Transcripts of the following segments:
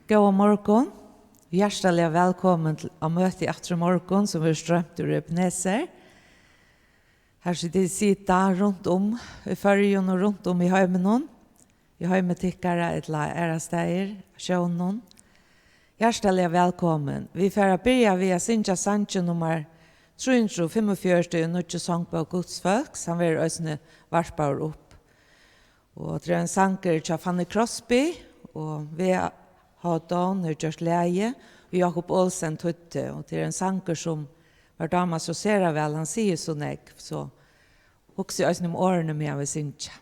God morgon. Hjärtligt välkommen till att möta efter morgon som vi strömt ur Ebenezer. Här sitter runt om i färgen och runt om i hemmen. I hemmet tyckare ett ära stäger, sjön. Hjärtligt välkommen. Vi får börja via Sinja Sanche nummer 345 och Nutsche sångbok Guds folk, som vi ösne varspar upp. Och det är en sanger till Fanny Crosby, och vi har Don och Josh Leie och Jakob Olsen Tutte. Och det är en sanger som var damer så ser väl, han säger så nek, så också ösne om årene med av Sinja.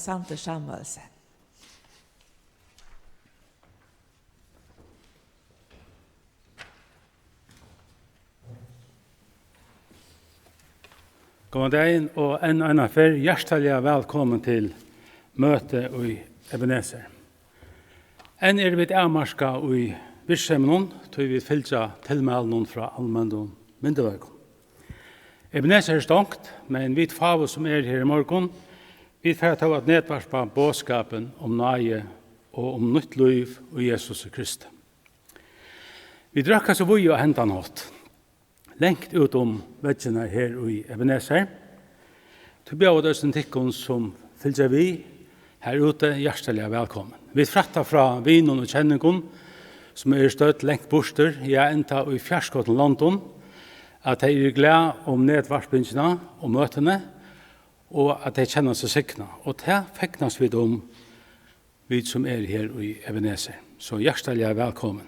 Alexander Samuelsen. God dag og en affær hjertelig velkommen til møte i Ebenezer. En vi avmarska i virksomheten, tog vi fylte tilmeldingen fra allmennom myndighet. Ebenezer stångt, men vi fave som her i morgen, vi får ta et nettverk på båtskapen om nøye og om nytt liv og Jesus Kristus. Vi drakk så vui og hentan hatt, lengt ut om veggene her i Ebenezer. Til bjør det en tikkun som fylgjer vi her ute, hjertelig velkommen. Vi frattar fra vinen og kjenningen, som støtt lengt borster, enda i fjerskåten London, at de glad om nedvarpingene og møtene, og at de kjenner seg sikna. Og det feknas vi om vi som her i Ebenezer. Så hjertelig velkommen.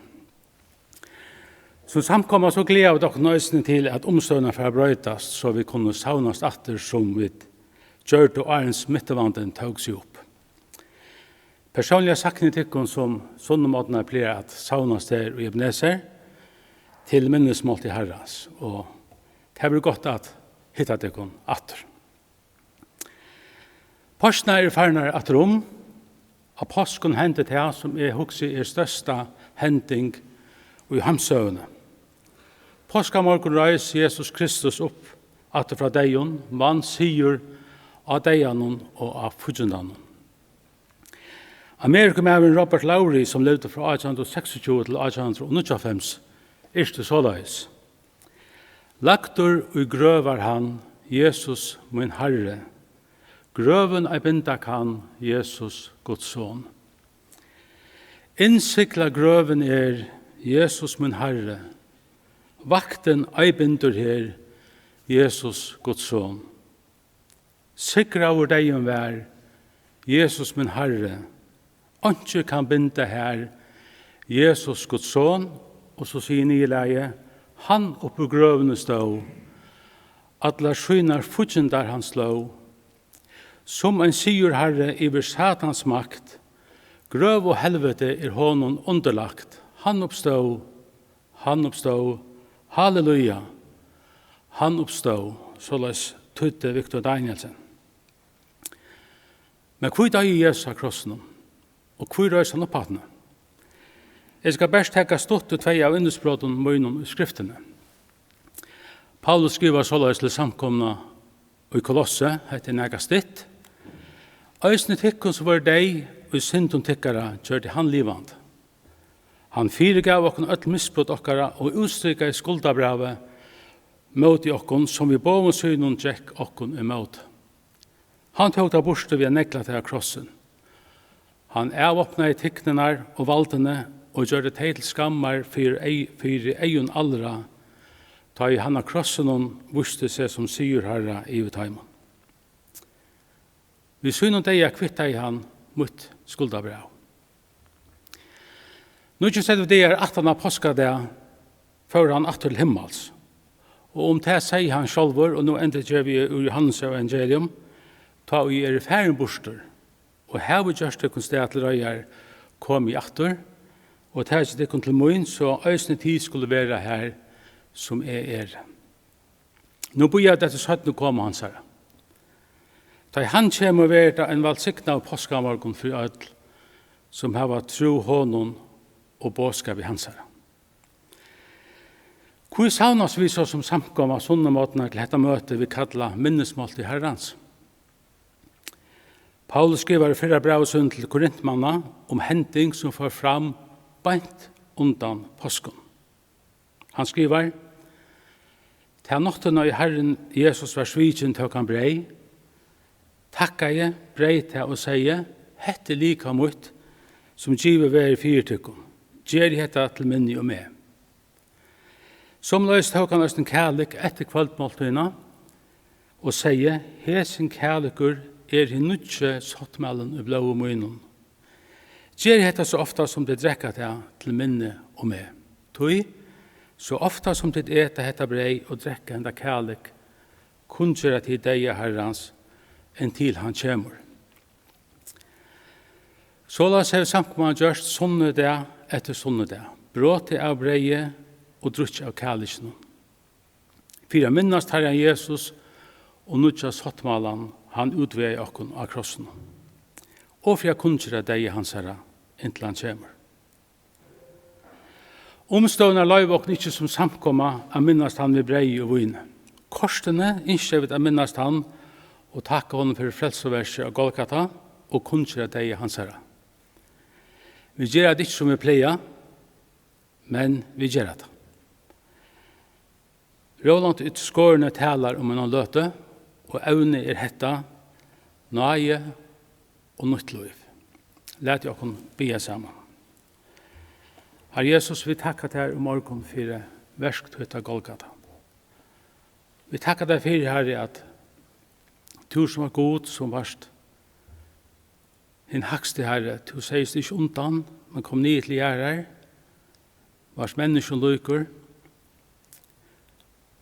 Som samkommer så gleder vi dere nøysene til at omstøvene får brøytast, så vi kunne saunast atter som vi gjør og Arens mittevanden tog seg opp. Personlig har sagt nikkun som sånne måtene pleier at saunast der i Ebenezer til minnesmål til Herrens, og det blir godt at hitta tikkun atter. Postene ferner atter av påsken hentet det som hugsi størsta hending i hamsøvene. Påskamorgon reis Jesus Kristus opp atter fra deion, man sier av deianon og av fudjundanon. Amerikamæren Robert Lowry, som levde fra 1826 til 1895, det såleis. Lagtur og grøvar han, Jesus min Herre, grøven ei binda kan, Jesus Guds son. Innsikla grøven Jesus min Herre, vakten ei bindur her, Jesus Guds son. Sikra over deion vær, Jesus min Herre, Antje kan binda her, Jesus Guds son, og så sier nyleie, han oppi grøvene stå, atlar skynar fudjendar han slå, som en sier Herre iver satans makt, grøv og helvete honom underlagt, han oppstå, halleluja, han oppstå, såleis tøtte Victor Danielsen. Men hvor da Jesus av krossen, og hvor røys han opphattene? Jeg skal best tekka stått og tvei av underspråten møgnen i skriftene. Paulus skriver såleis til samkomna og i Kolosse, heter nega stitt. Øysene tikkun som var deg, og i syndun tikkara, gjør han livand. Han fyregav okkon öll misbrot okkara, og utstrykka i skuldabrave, mot i okkon, som vi bågen synun tjekk okkon imot. Han tog da borste via nekla til krossen. Han avåpna i tikknenar og valdene, og gjør det til skammar for eion allra, ta i han av krossen og vuste seg som sier herra i utheimen. Vi synun deg kvitta i han mot skuldabrav. Nå sett vi det 18 av påskadag, før han atter til himmels. Og om det sier han sjálfur, og nå enda gjør vi ur Johannes evangelium, ta vi i færen borster, og her vi gjørst det konstat til røyer kom i atter, og det ikke det kom til munn, så øysene tid skulle være her som Nå bor jeg dette 17 komme hans her. Da han kommer være en valgsikna av påskamorgon for ødel, som har tro honom og båskap i hans her. Hvor savnas vi så som samkom av sånne måtene til dette møte vi kallar minnesmål til Herrens? Paulus skriver i 4 brevsund til korintmanna om hending som får fram beint undan påsken. Han skriver, «Til noktene i Herren Jesus var svidjen til han brei, takka jeg, brei til å seie, hette lika mot, som giver vær i fyrtykkum, gjer hetta til minni og meg. Som løs tok han østen kærlik etter kvöldmåltøyna, og seie, hesen kærlikur i nutje sottmellen i blå munnen. Gjer hetta så ofta som det drekka til minne og meg. Tøy, så ofta som det eta hetta brei og drekka henda kærlik, kunngjera til deg, Herrans, enn til han kjemur. Sålas har samkomman gjørst sånne dag etter sånne dag, bråte av breie og drutje av kærliksen. Fyra minnast Herren Jesus og nutja sottmalan han utvei okkon av krossen. Og for jeg kunngjera deg, hans herra, inntil han kjemur. Omstående løyv okkon ikkje som samkomma a minnast han ved brei og vune. Korsene innskjevet a minnast han og takka honom for frelsoverset av Golgata og kunngjera deg, hans herra. Vi gjør det ikke som vi pleier, men vi gjør det. Roland utskårene taler om en løte, og evne hetta, nøye og nytt liv. Lät jag kon be sammen. Herre Jesus, vi tackar dig om morgon för verktøyta Golgata. Vi tackar dig för, Herre, at du som var god, som varst hin hakste, Herre, du sägs ikke undan, men kom ned til gjerrar, vars mennesken lykker,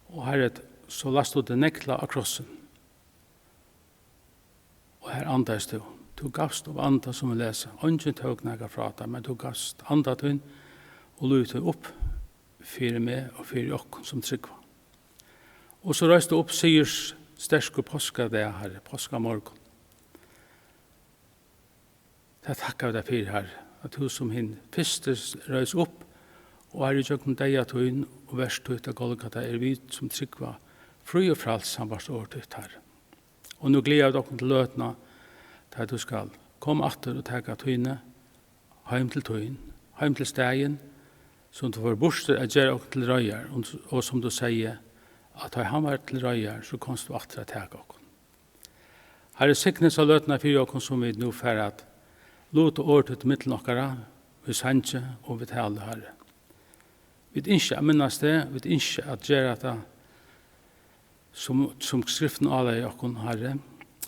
og Herre, så last du det nekla av krossen. Og her andas du. Du gavst av anda som vi leser. Ongen tog nega fra deg, men du gavst anda din og lytte opp fyrir meg og fyrir okkon som tryggva. Og så røyste du opp sigers sterske påska det, Herre, påska morgon. Det takkar vi deg fyrir, Herre, at du som hinn pistes røys opp, og Herre, jøkken deg at hun og verst ut av Golgata vi som tryggva fri og frals samvars året ut, Herre. Og nå gleder jeg dere til løtene, der du skal komme atter og tega tøyne, heim til tøyen, heim til stegen, som du får borster at gjøre dere til røyer, og som du sier, at har han vært til røyer, så kommer du atter å tega dere. Herre, siknes av løtene for dere som vi nå får at lot og året ut mittel dere, vi sender og vi taler, Herre. Vi ønsker å minnes det, vi ønsker å gjøre det, som skriften alle i okken, Herre,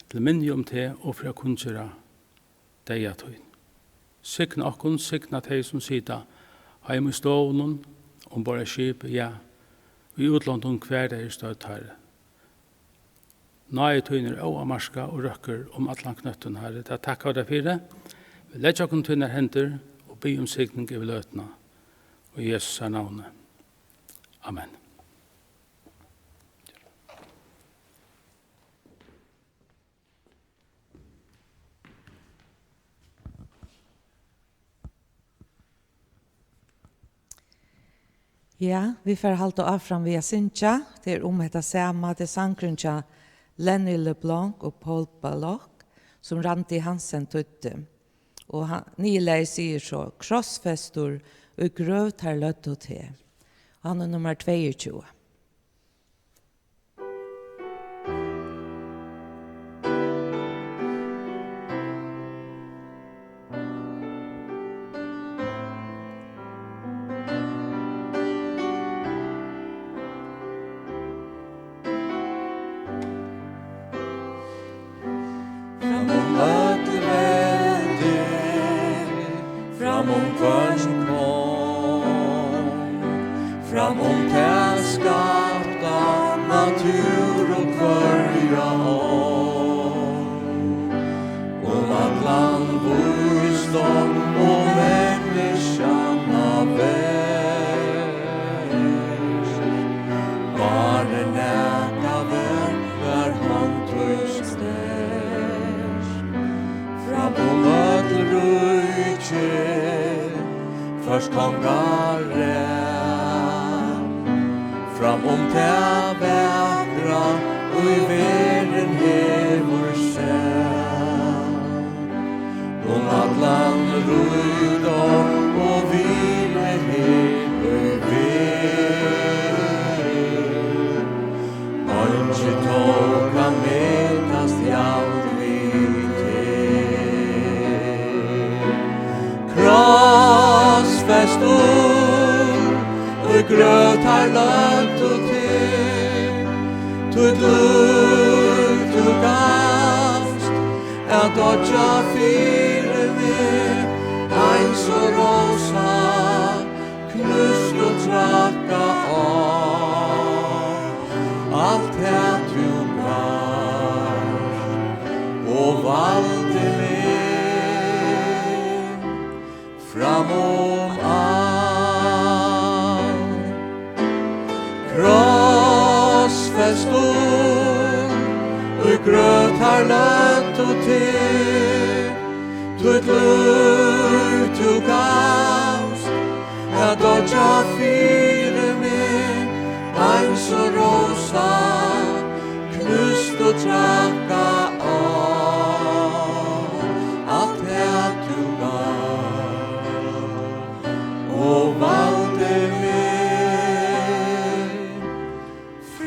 til minne om det, og for å kunne gjøre deg at hun. Sikne okken, sikne deg som sier, heim i stålen, om bare skip, ja, vi utlandet om hver det støtt, Herre. Nøye tøyner og marska og røkker om atlanknøtten, Herre. Det takker deg for det. Vi legger okken tøyner henter, og be om sikning i løtene, og Jesus er navnet. Amen. Ja, vi får halte av fram via Sintja, det om dette samme, det sanggrunnsja Lenny LeBlanc og Paul Ballock, som Randi Hansen tøtte. Og Nilei sier så, krossfestor og grøvt har løtt og til. Han er nummer 22.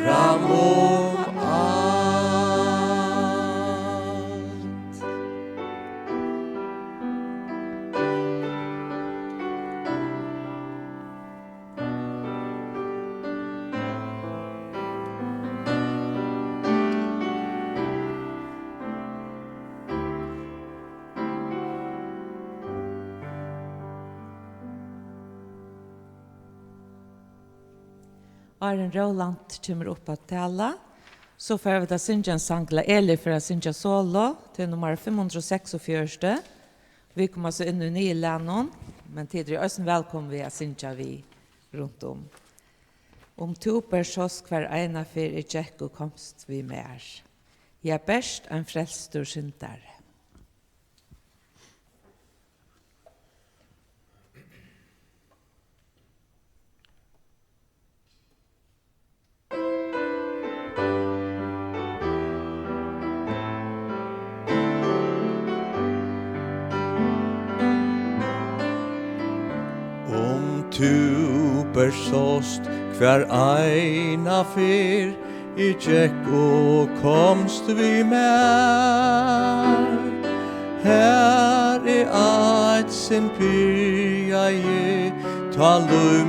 Framom all Arjen Roland kommer upp att tala. Så får vi da synge en sang til Eli for å synge solo til nummer 546. Vi kommer så inn i nye lænen, men tidligere også velkommen vi å synge vi rundt om. Om toper sås hver ena fyr i tjekk og komst vi mer. Jeg er best en frelstor syndare. Tu bersåst hver eina fyr I tjekk og komst vi mer. Her eit sin pyrja ta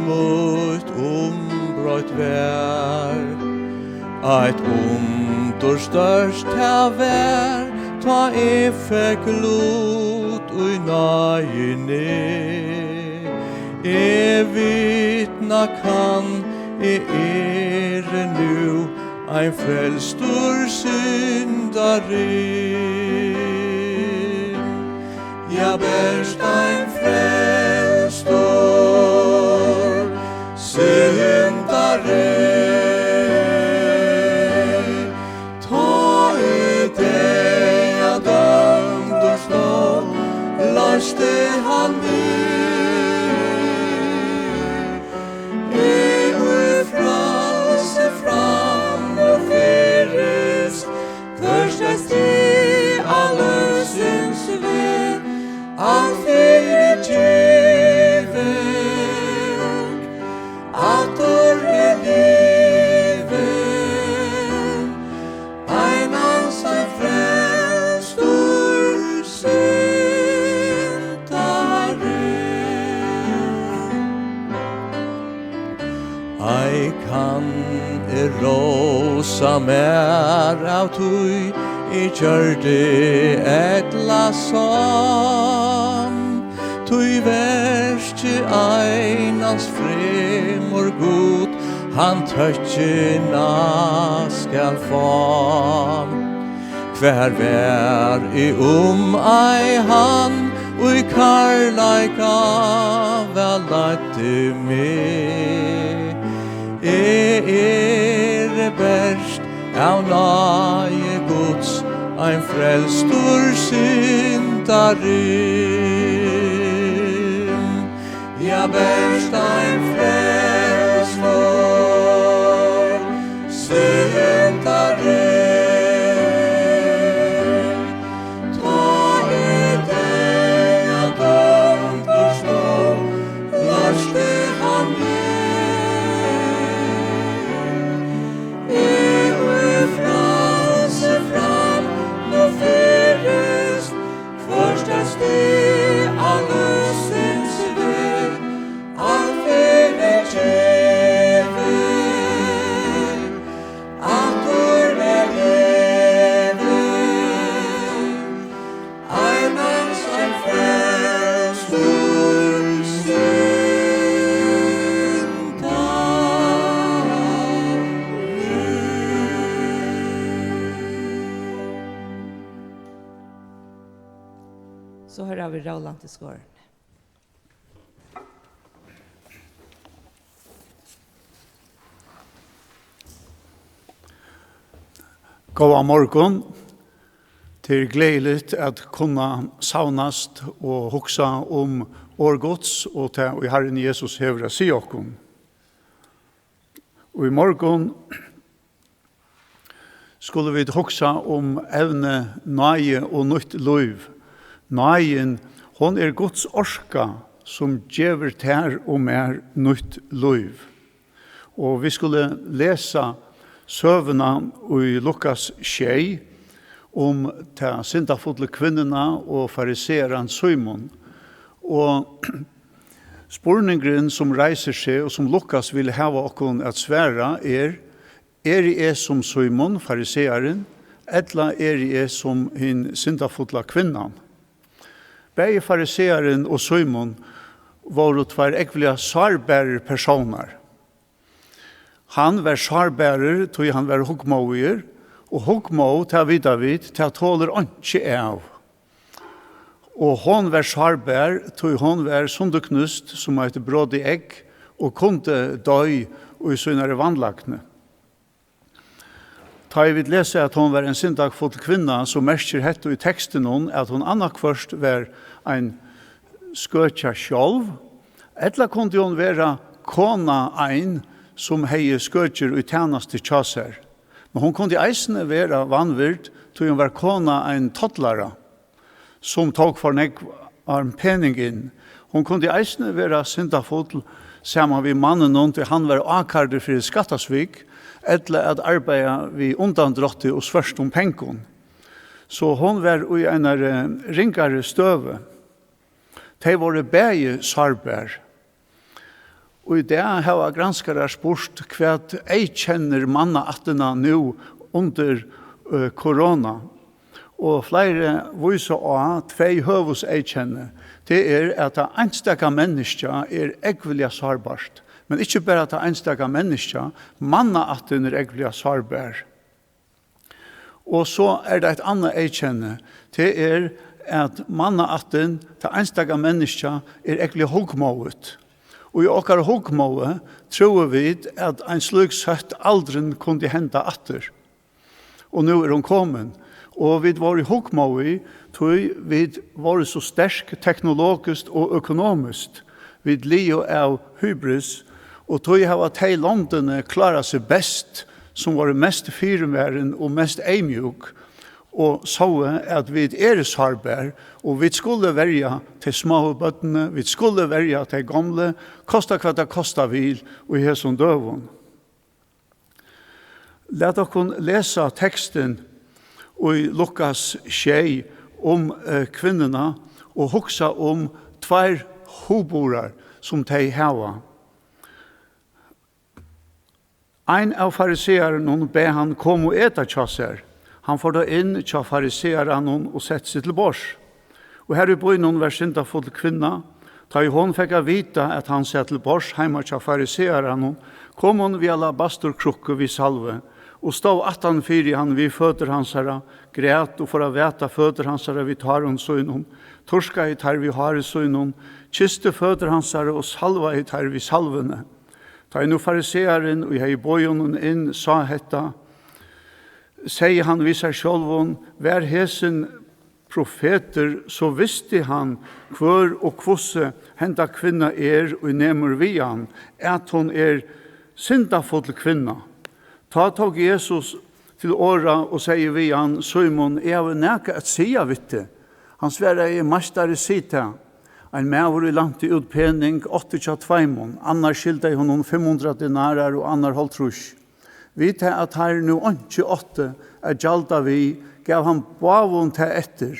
mot ombrøyt vær. Eit størst her vær, ta fekk lot ui nøyene. Vitna kan nu ein frelstor syndare. Ja, berst ein frelstor syndare. Ta deg a dømd og stå, laste han All fyrir djevek, ator livet, einans ein frelstor syndare. Ei kan rosa mer av tui, I kjørte et lasam, tui verste einans fremor god, han tøtjena skal få. Hver vær I ei han, ui karlaika vel lette meg. Berst av nage Guds, ein frelstor syndare. Ja, berst ein frelstor syndare. Ta deg a dømt og stå, laste han Så hör vi Roland till skåren. God morgon. Det glädligt att kunna saunast och huxa om årgods och till Herren Jesus hevra sig okom. Och I morgon skulle vi huxa om evne nøye og nytt liv. Nøyen, hon Guds orska som gjever ter og mer nytt liv. Og vi skulle lesa søvna I Lukas 6 om ta syndafulle kvinnerna og fariseeren Simon. Og spurningen som reiser seg og som Lukas vil hava okkon at sværa I som Simon, fariseeren, etla I som hin syndafulla kvinnan. Begge fariseeren og Simon var tvær ekvelige sårbære personer. Han var sarbærer, tog han var hugmåier, og hugmå, til vidavid, til tåler ikke av. Og hon var sarbær, tog hon var sundeknust, som heter brød i egg, og kunde døy og i søgnere vannlagene. Ta jeg vil lese at hon var en syndagfull kvinna, som merker hette i teksten hon, at hon annakførst var en skøtja sjálv, eller kunde hon være kona ein, som hei skøtjer i tjeneste tjaser. Men hon kunde eisne være vannvirt, tog hon var kona ein toddlara, som tog for arm penning inn. Hon kunde eisne være syndafull, sammen vi mannen hon, til han var akarder for skattasvik, eller at arbeida vi undandrotti og svørst om pengon. Så hon var i en ringare støve. De var bæge sarbær. Og i det har granskare spurt hva jeg kjenner mannaatena nå under korona. Og flere viser av tvei høvus jeg kjenner. Det at det enstaka menneska ekvelia sarbart. Men ikke bare at det enstaka menneska, mannaatena ekvelia sarbær. Og så det et annet jeg kjenner. Det at mannaatena, det enstaka menneska, ekvelia hugmået. Og i okkar hugmåe tror vi at en slik søtt aldren kunne hente atter. Og nå hun kommet. Og vi var i hugmåe, tror vi var så sterk teknologisk og økonomisk. Vi lider av hybris, og tror jeg at de landene klarer seg best, som var mest firmæren og mest eimjuk, og så at vi sarbær, og vi skulle velge til små bøttene, vi skulle velge til gamle, kosta hva det kosta vil, og i hesson døvun. Lad dere lese teksten i Lukas 6 om kvinnerna, og hugsa om tvær hoborar som de hava. Ein av fariseeren be han kom og eta tjasser. Han får da inn til fariseeren og sette seg til bors. Og her i bøynen var syndafull kvinna. Da hon fikk vite at han sett til bors hjemme til fariseeren, kom hon via alabasterkrukke vid salve, og stod 18-4 han vid føtter hansara, græt og for å veta føtter hansara vid taron søgnon, torska i tar vid hare søgnon, kiste føtter hansara og salva i tar vid salvene. Da no fariseeren og jeg i bøynen inn sa hetta, sier han vid seg sjølvån, hver hesen profeter, så visste han hvor og kvosse henta kvinna og nemur vi han, at hon syndafull kvinna. Ta tog Jesus til åra og sier vi han, Simon, jeg har nækka at sia vitte. Han sverre mestare sita, ein mævur i langt i utpenning, 8-2, annar skilda i honom 500 dinarar og annar holdtrus. Vi tar at her nu 8 gjalda vi, gav han bavun til etter.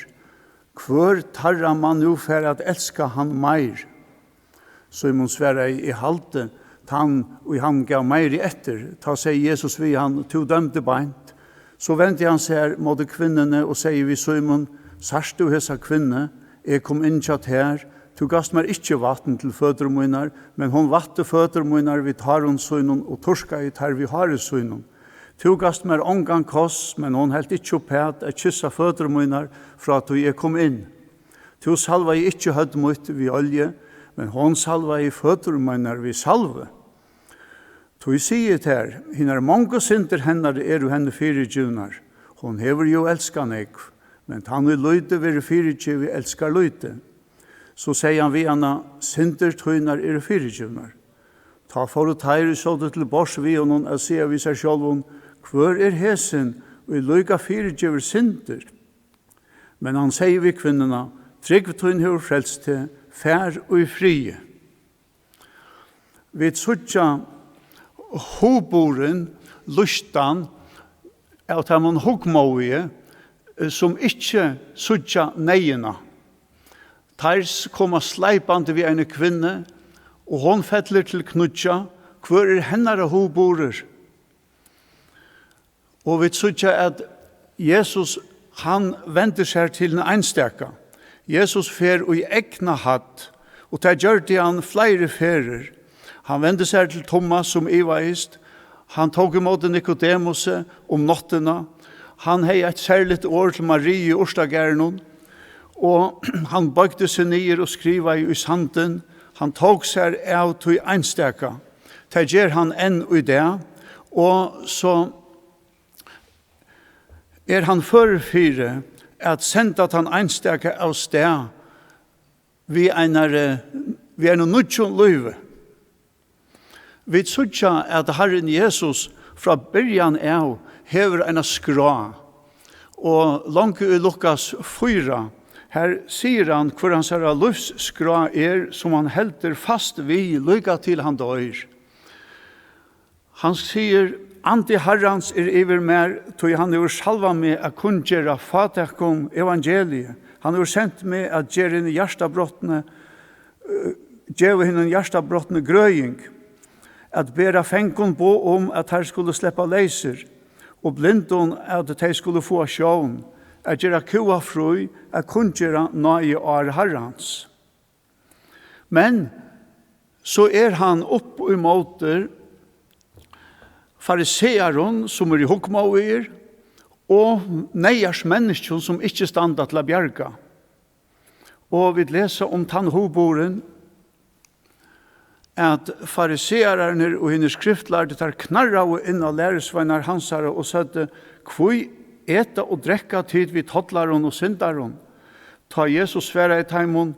Hvor tarra man nu for at elska han meir? Simon sverre i halte, og han gav meir i etter. Ta seg Jesus vi han, to dømte beint. Så vendte han seg mot kvinnene og sier vi Simon, sarst du hesa kvinne, jeg kom inn kjatt her, du gast meg ikke vatten til fødermunnar, men hon vatte fødermunnar vid taronsøynon og torska i tar vi haresøynon. Du gast meg omgang koss, men hon helt ikke opphet at kyssa fødermunnar fra at du kom inn. Du salva i ikke hødmut vid olje, men hon salva i fødermunnar vid salve. Du sier her, hinnar mange synder hennar jo henne fyrirgjunar. Hon hever jo elskan eg, men han vil løyde være fyrirgjuv, vi elskar løyde. Så sier han vi henne, synder tøynar fyrirgjunar. Ta for å teire så det til bors vi og noen, og sier vi seg sjálvun, hvor hesen, og løyga fyrirgjuver synder. Men han sier vi kvinnerne, trygg tøyn hever frelst til, fær og i frie. Vi suttja hoboren, lustan, at han hugmåie, som ikke suttja neina. Tars koma sleipande vi en kvinne, og hon fettler til knutja, hvor hennara hoborer. Og vi suttja at Jesus, han venter seg til en einsteka. Jesus fer og i egna hatt, og det gjør det han flere ferer. Han vender seg til Thomas som evaist, Han tog imot Nikodemus om nottena. Han hei et særligt år til Marie i Orstagærnon, og han bøgde seg ned og skriva i sanden. Han tog seg av til einstaka. Det gjør han enn i det, og så han førfyre at senda han einstaka av sted vi noe nødtjon løyve. Vi sutja at Herren Jesus fra byrjan av hever en skra, og langt i Lukas 4, her sier han hvor han sier livsskra som han helter fast vi, lykka til han dør. Han sier, Ante Herrans iver mer, tog han salva med å kunngjøre fatakon evangeliet. Han sendt med å gjøre henne hjertabrottene grøying, at bera fengon på at her skulle sleppa leiser, og blindon at de skulle få sjån, at gjøre kua fru, at kunngjøre nøye av Herrans. Men så han opp i måter fariseeren som i hukmauer, og neiers mennesker som ikke standa til å bjerga. Og vi leser om tannhoboren, at fariseerne og hennes skriftlærde tar knarra og inn av læresvenner hansare og søtte, «Kvoi eta og drekka tid vid todlaron og syndaron?» Ta Jesus sværa i taimon,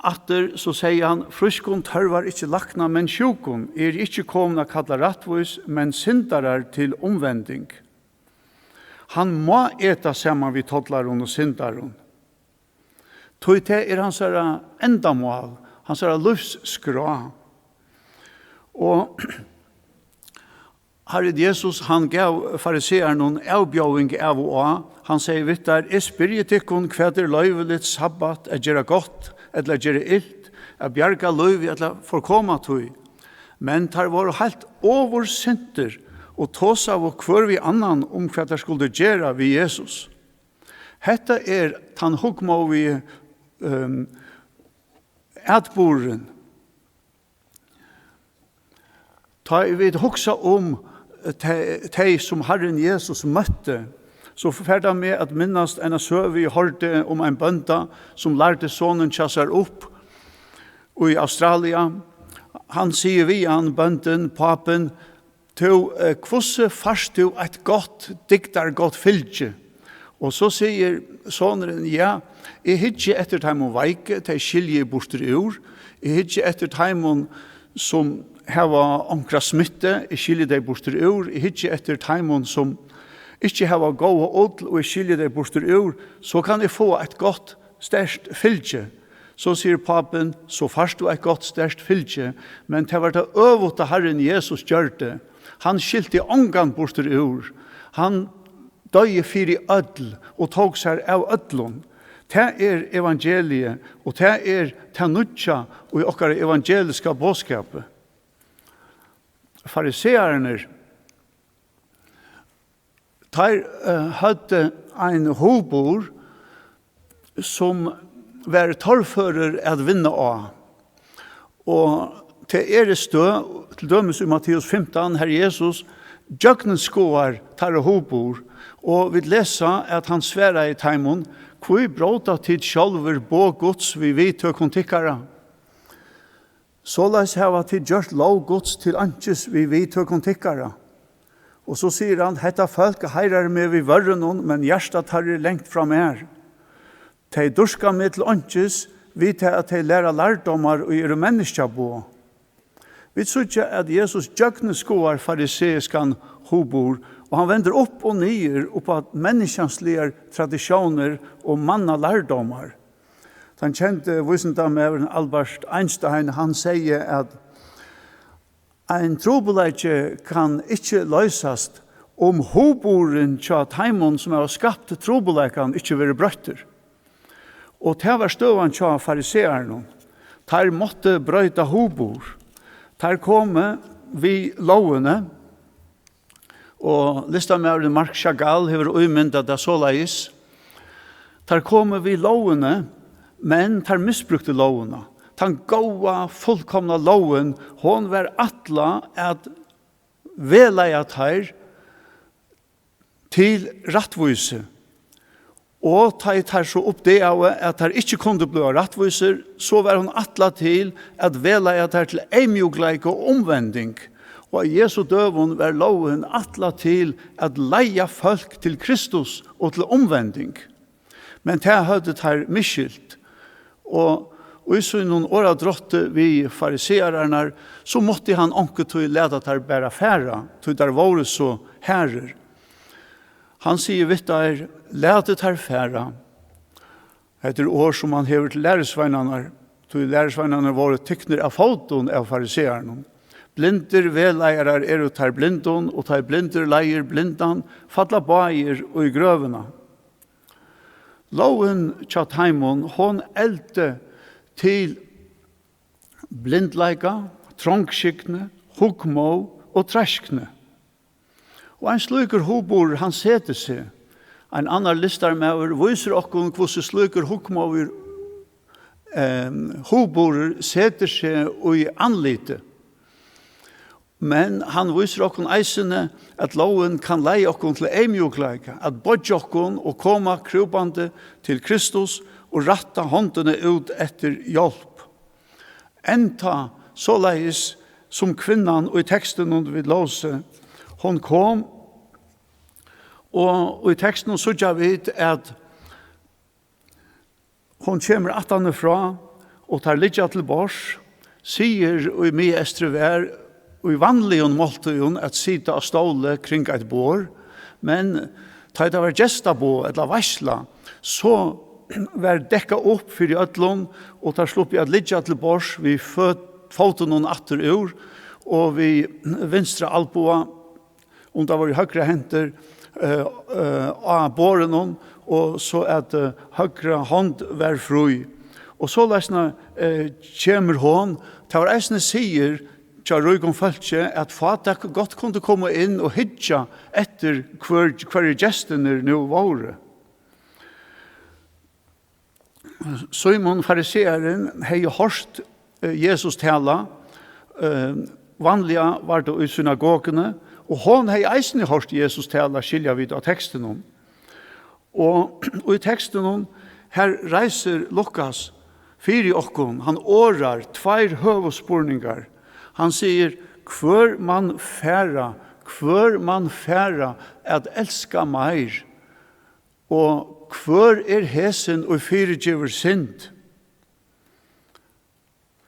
atter så sier han, «Fruskon tørvar ikkje lakna, men sjukon ikkje komna kalla rattvis, men syndarar til omvending. Han må eta saman vid todlaron og syndaron. Tog det hans endamål, hans livsskra. Og Herre Jesus, han gav fariseeren noen avbjøving av og av. Han sier, vittar, jeg spyrir tikkun hva løyveligt sabbat, gjøre godt, eller gjøre ilt, bjerga løyvi, eller forkoma tog. Men tar var helt oversinter, og tås av hver vi annan om hva det skulle gjøre ved Jesus. Hetta tan hukma vi atboren. Ta vi hugsa om de som Herren Jesus møtte, så forferda med at minnast en søv vi hørte om en bønda som lærte sonen kjassar opp i Australia. Han sier vi an bønden, papen, «Kvosse fast du et godt, diktar godt fylke?» Og så sier sonen, «Ja, jeg hitje etter teimon veike, de skilje borster ur. Jeg hitje etter teimon som hava omkra smitte, jeg skilje de borster ur. Jeg hitje etter teimon som ikke hava gåa odl, og jeg skilje de borster ur. Så kan jeg få et godt, sterkt fylke.» Så sier papen, «Så fast du et godt, sterkt fylke, men det var det øvåta Herren Jesus gjør det. Han skilte ångan borster ur. Han døye fyri ødl og tog seg av ødlun. Det evangeliet, og det nødja og i okkar evangeliska bådskapet. Fariseerne, hadde en hobor som var torfører at vinne av. Og til stø, til dømes i Matteus 15, Herre Jesus, djøgnen skoar tar hobor, og vi lesa at han sværa i taimon, hvor bråta tid sjálfur bo gods vi vidtøkon tikkara. Såleis hava tid gjørt lov gods til anses vi vidtøkon tikkara. Og så sier han, hetta folk heirar med vi vørrenon, men hjertet tar lengt fra mer. De durska med til anses, vi til at de læra lærdomar og gjøre menneska bo. Vi tror at Jesus djøgnet skoar fariseiskan hobor, og han vender opp og nyer opp at menneskjanslige tradisjoner og manna lærdomar. Den kjente visendamøveren Albert Einstein, han sier at ein trobeleike kan ikke løsast om hoboren tja taimon som har skapt trobeleikan ikke være brøtter. Og det var støvan tja fariseerne. Der måtte brøyta hobor. Der kom vi lovene, og listamøveren Mark Chagall hever uimynda det såleis. Der kom vi lovene, men der misbrukte lovene. Den gåa, fullkomna loven, hon var atla at veleia teir til rattvise. Og ta tar så opp det av at her ikke kunne bli rattviser, så var hun atla til at veleia teir til eimjogleik og omvending. Og Jesu døvun var loven atla til at leia folk til Kristus og til omvending. Men det hadde teir miskilt. Og i noen åra drotte vi fariseerarna, så måtte han anke til leda ter bæra færa, til der var så herrer. Han sier vitt der, ledet ter færa, etter år som han hever til læresveinarna, til læresveinarna var tykner av foton av fariseerne. Blinder veleirar er ter blindon, og ter blinder leier blindan, fatla baier og i grøvena. Loven tja taimon, hon elte til blindleika, trångskikne, hukmo og treskne. Og en sluker hobor, han seter seg. En annan listarmauer viser okkon hvordan sluker hukmover hobor seter seg i anlite. Men han viser okkon eisene at loven kan leie okkon til eimjogleika, at bodje okkon og koma krupande til Kristus og ratta håndene ut etter hjelp. Enta så leis som kvinnan og i teksten under vi låse, hon kom, og i teksten så jeg vet at hon kommer attane fra, og tar litt til bors, sier og i mye estrevær, og i vanlige måltøyen at sita av ståle kring et bord, men ta det var gesta på, eller varsla, så var dekka opp for i ødlån, og tar slupp i at litt til bors, vi foten noen atter ur, og vi vinstra alboa, og det var i høyre henter, av båren, og så at høyre hånd var fri. Og så lesna kommer hon, det var eisne sier, tja røygon følge, at fatak godt kunne komme inn og hitja etter hver gestene nu våre. Simon fariseeren hei hørt Jesus tala, vanliga var det i synagogene, og hon hei eisne hørt Jesus tala, skilja vid av teksten om. Og i teksten om, her reiser Lukas fyri okkon, han årar tveir høvespurningar. Han sier, hver man færa at elska meir, og hver hesen og fyrirgiver synd.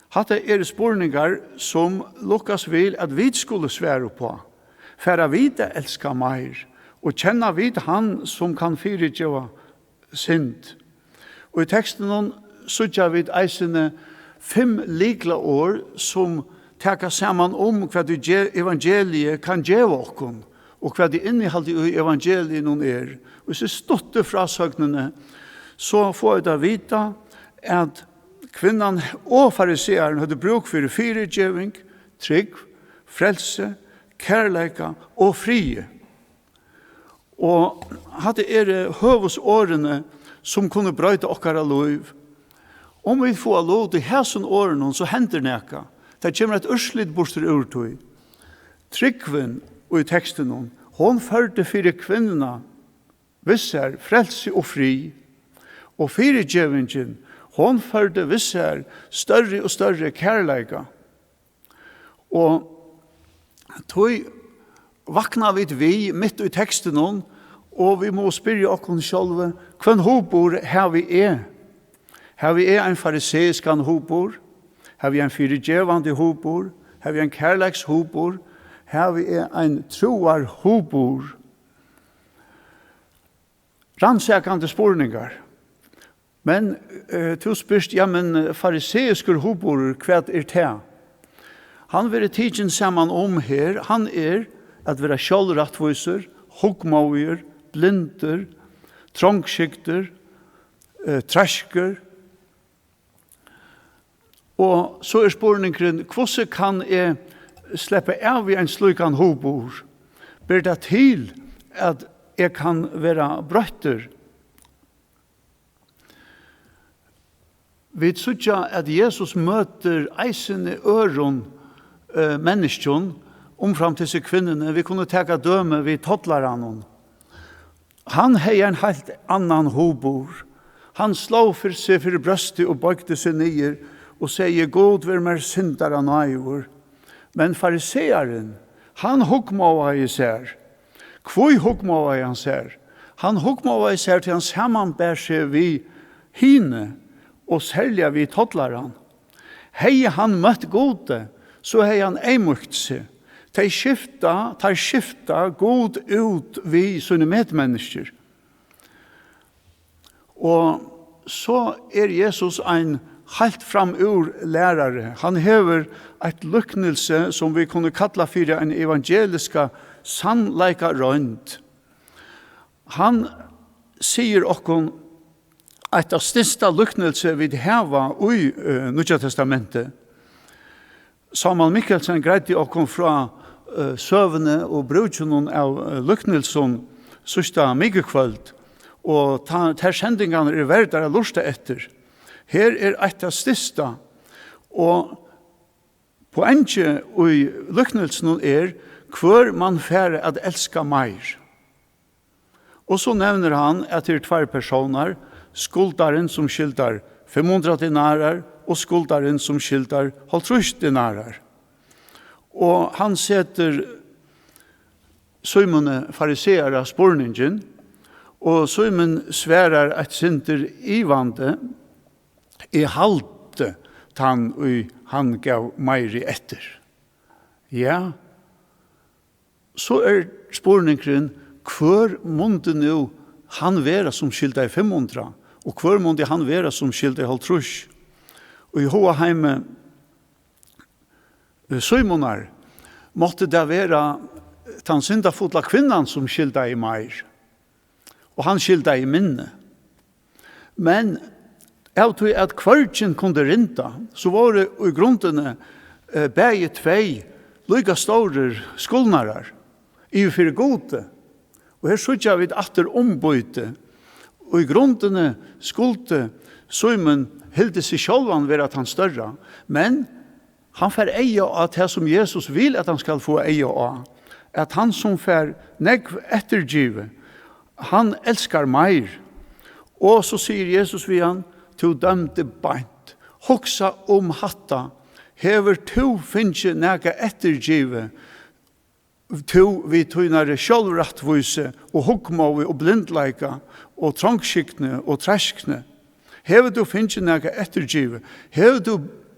Hatta spurningar som Lukas vil at vi skulle svære på. Færa vite elska meir, og kjenna vid han som kan fyrirgiva synd. Og i teksten sutja vid eisene 5 likla år som taka saman hva evangeliet kan gjeva okkon, og hva det innehalt i evangeliet noen Og hvis det ståtte fra søgnene, så får jeg da vite at kvinnan og fariseeren hadde bruk for fyrirgeving, trygg, frelse, kærleika og frie. Og hadde høvesårene som kunne brøyte okkara liv. Om vi får lov til hæsen årene, så hender neka. Det kommer et urslit borster urtøy. Tryggven og i teksten hon førte fire kvinnerne visser frelse og fri. Og fyrirgevingen, hon førte visser større og større kærleika. Og tog vakna vi mitt i teksten og vi må spyrja okkon sjálve, hvem hobor her vi Her vi en fariseisk hobor, her vi en fyrirgevande hobor, her vi en kærleiks hobor, her vi en troar hobor. Rannsakande spurningar. Men du spyrst, men fariseisk hobor, hva det? Han vil tidsen saman her, han at vera sjålrattviser, hugmauer, blinder, trångskikter, trasker. Og så spurningen, hvordan kan jeg slippe av i en slukan hobor? Ber det til at jeg kan være brøtter? Vi tror at Jesus møter eisende øron menneskjon, omfram til seg kvinnene, vi kunne teka døme vid tottlaran. Han hei en helt annan hobor. Han slå for seg for brøstet og bøgte seg nyer og sier, God vil mer syndere nøyver. Men fariseeren, han hukmåa i sær. Hvor hukmåa i han sær? Han hukmåa i sær til han sammanbær seg vid hine og sælja vid tottlaran. Hei han møtt gode, så hei han eimukt seg. De skifta god ut vi sånne medmennesker. Og så Jesus en helt fram ur lærare. Han hever et lyknelse som vi kunne kalla for en evangeliska sannleika rønt. Han sier okkon et av største lyknelse vi heva i Nya testamentet. Samuel Mikkelsen greide okkon fra søvne og brudsjonen av lyknelsen sørste mykekvöld. Og ter sendingene verdt å lusta etter. Her et av største. Og poenget i lyknelsen hvor man færre at elska meir. Og så nevner han at det 2 personer, skuldaren som skildar 500 dinarer, og skuldaren som skildar 50 dinarer. Og han setter Simone fariseere spurningen, og Simon sverar at synder ivande halte han gav meiri etter. Ja, så spurningen, hvor måtte nu han være som skildar 500, og hvor måtte han være som skildar 50? Og i Hoaheime Simonar måtte det være den syndafotla kvinnan som skilda i meir. Og han skilda i minne. Men av tog at kvartjen kunde rinta, så var det i grunnene begge 2 lykka store skuldnarar i fyrir gode. Og her sykja vi atter ombyte. Og i grunnene skulde Simon hilde seg sjálvan være at han større. Men han får eie av det som Jesus vil at han skal få eie av. At han som får negv ettergive, han elskar meir. Og så sier Jesus ved han, to dømte beint. Hoksa hatta, hever to finnje nega ettergive, to vi tøynare sjálvrattvise, og hukmåve og blindleika, og trangskiktne og treskne. Hever du finnje nega ettergive, hever du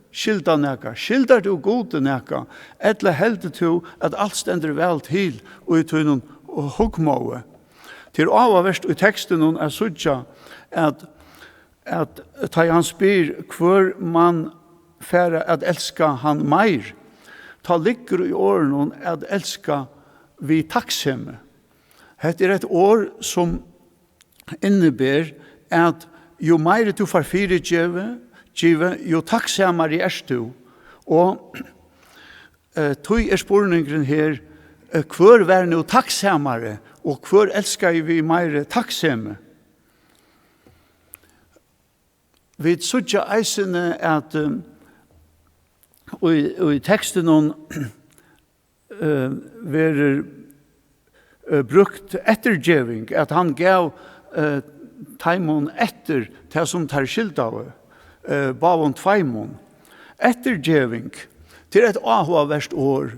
skilda neka, skildar du gode neka, eller heldur du at alt stender vel til, og i tøynen og hukmåve. Til avverst i teksten sutja at ta han spyr hvor man færre at elska han meir, ta ligger i åren at elska vi takksemme. Hette et år som innebär at jo meir du får fire djeve, jo takksemmere du. Og tog spurningen her, hvor var nu takksemmere, og hvor elskar vi meir takksemme? Vi sutja eisene at i teksten verer brukt ettergjeving, at han gav taimon etter det som tar skilt av bavon tveimon. Ettergjeving til et avhverst år,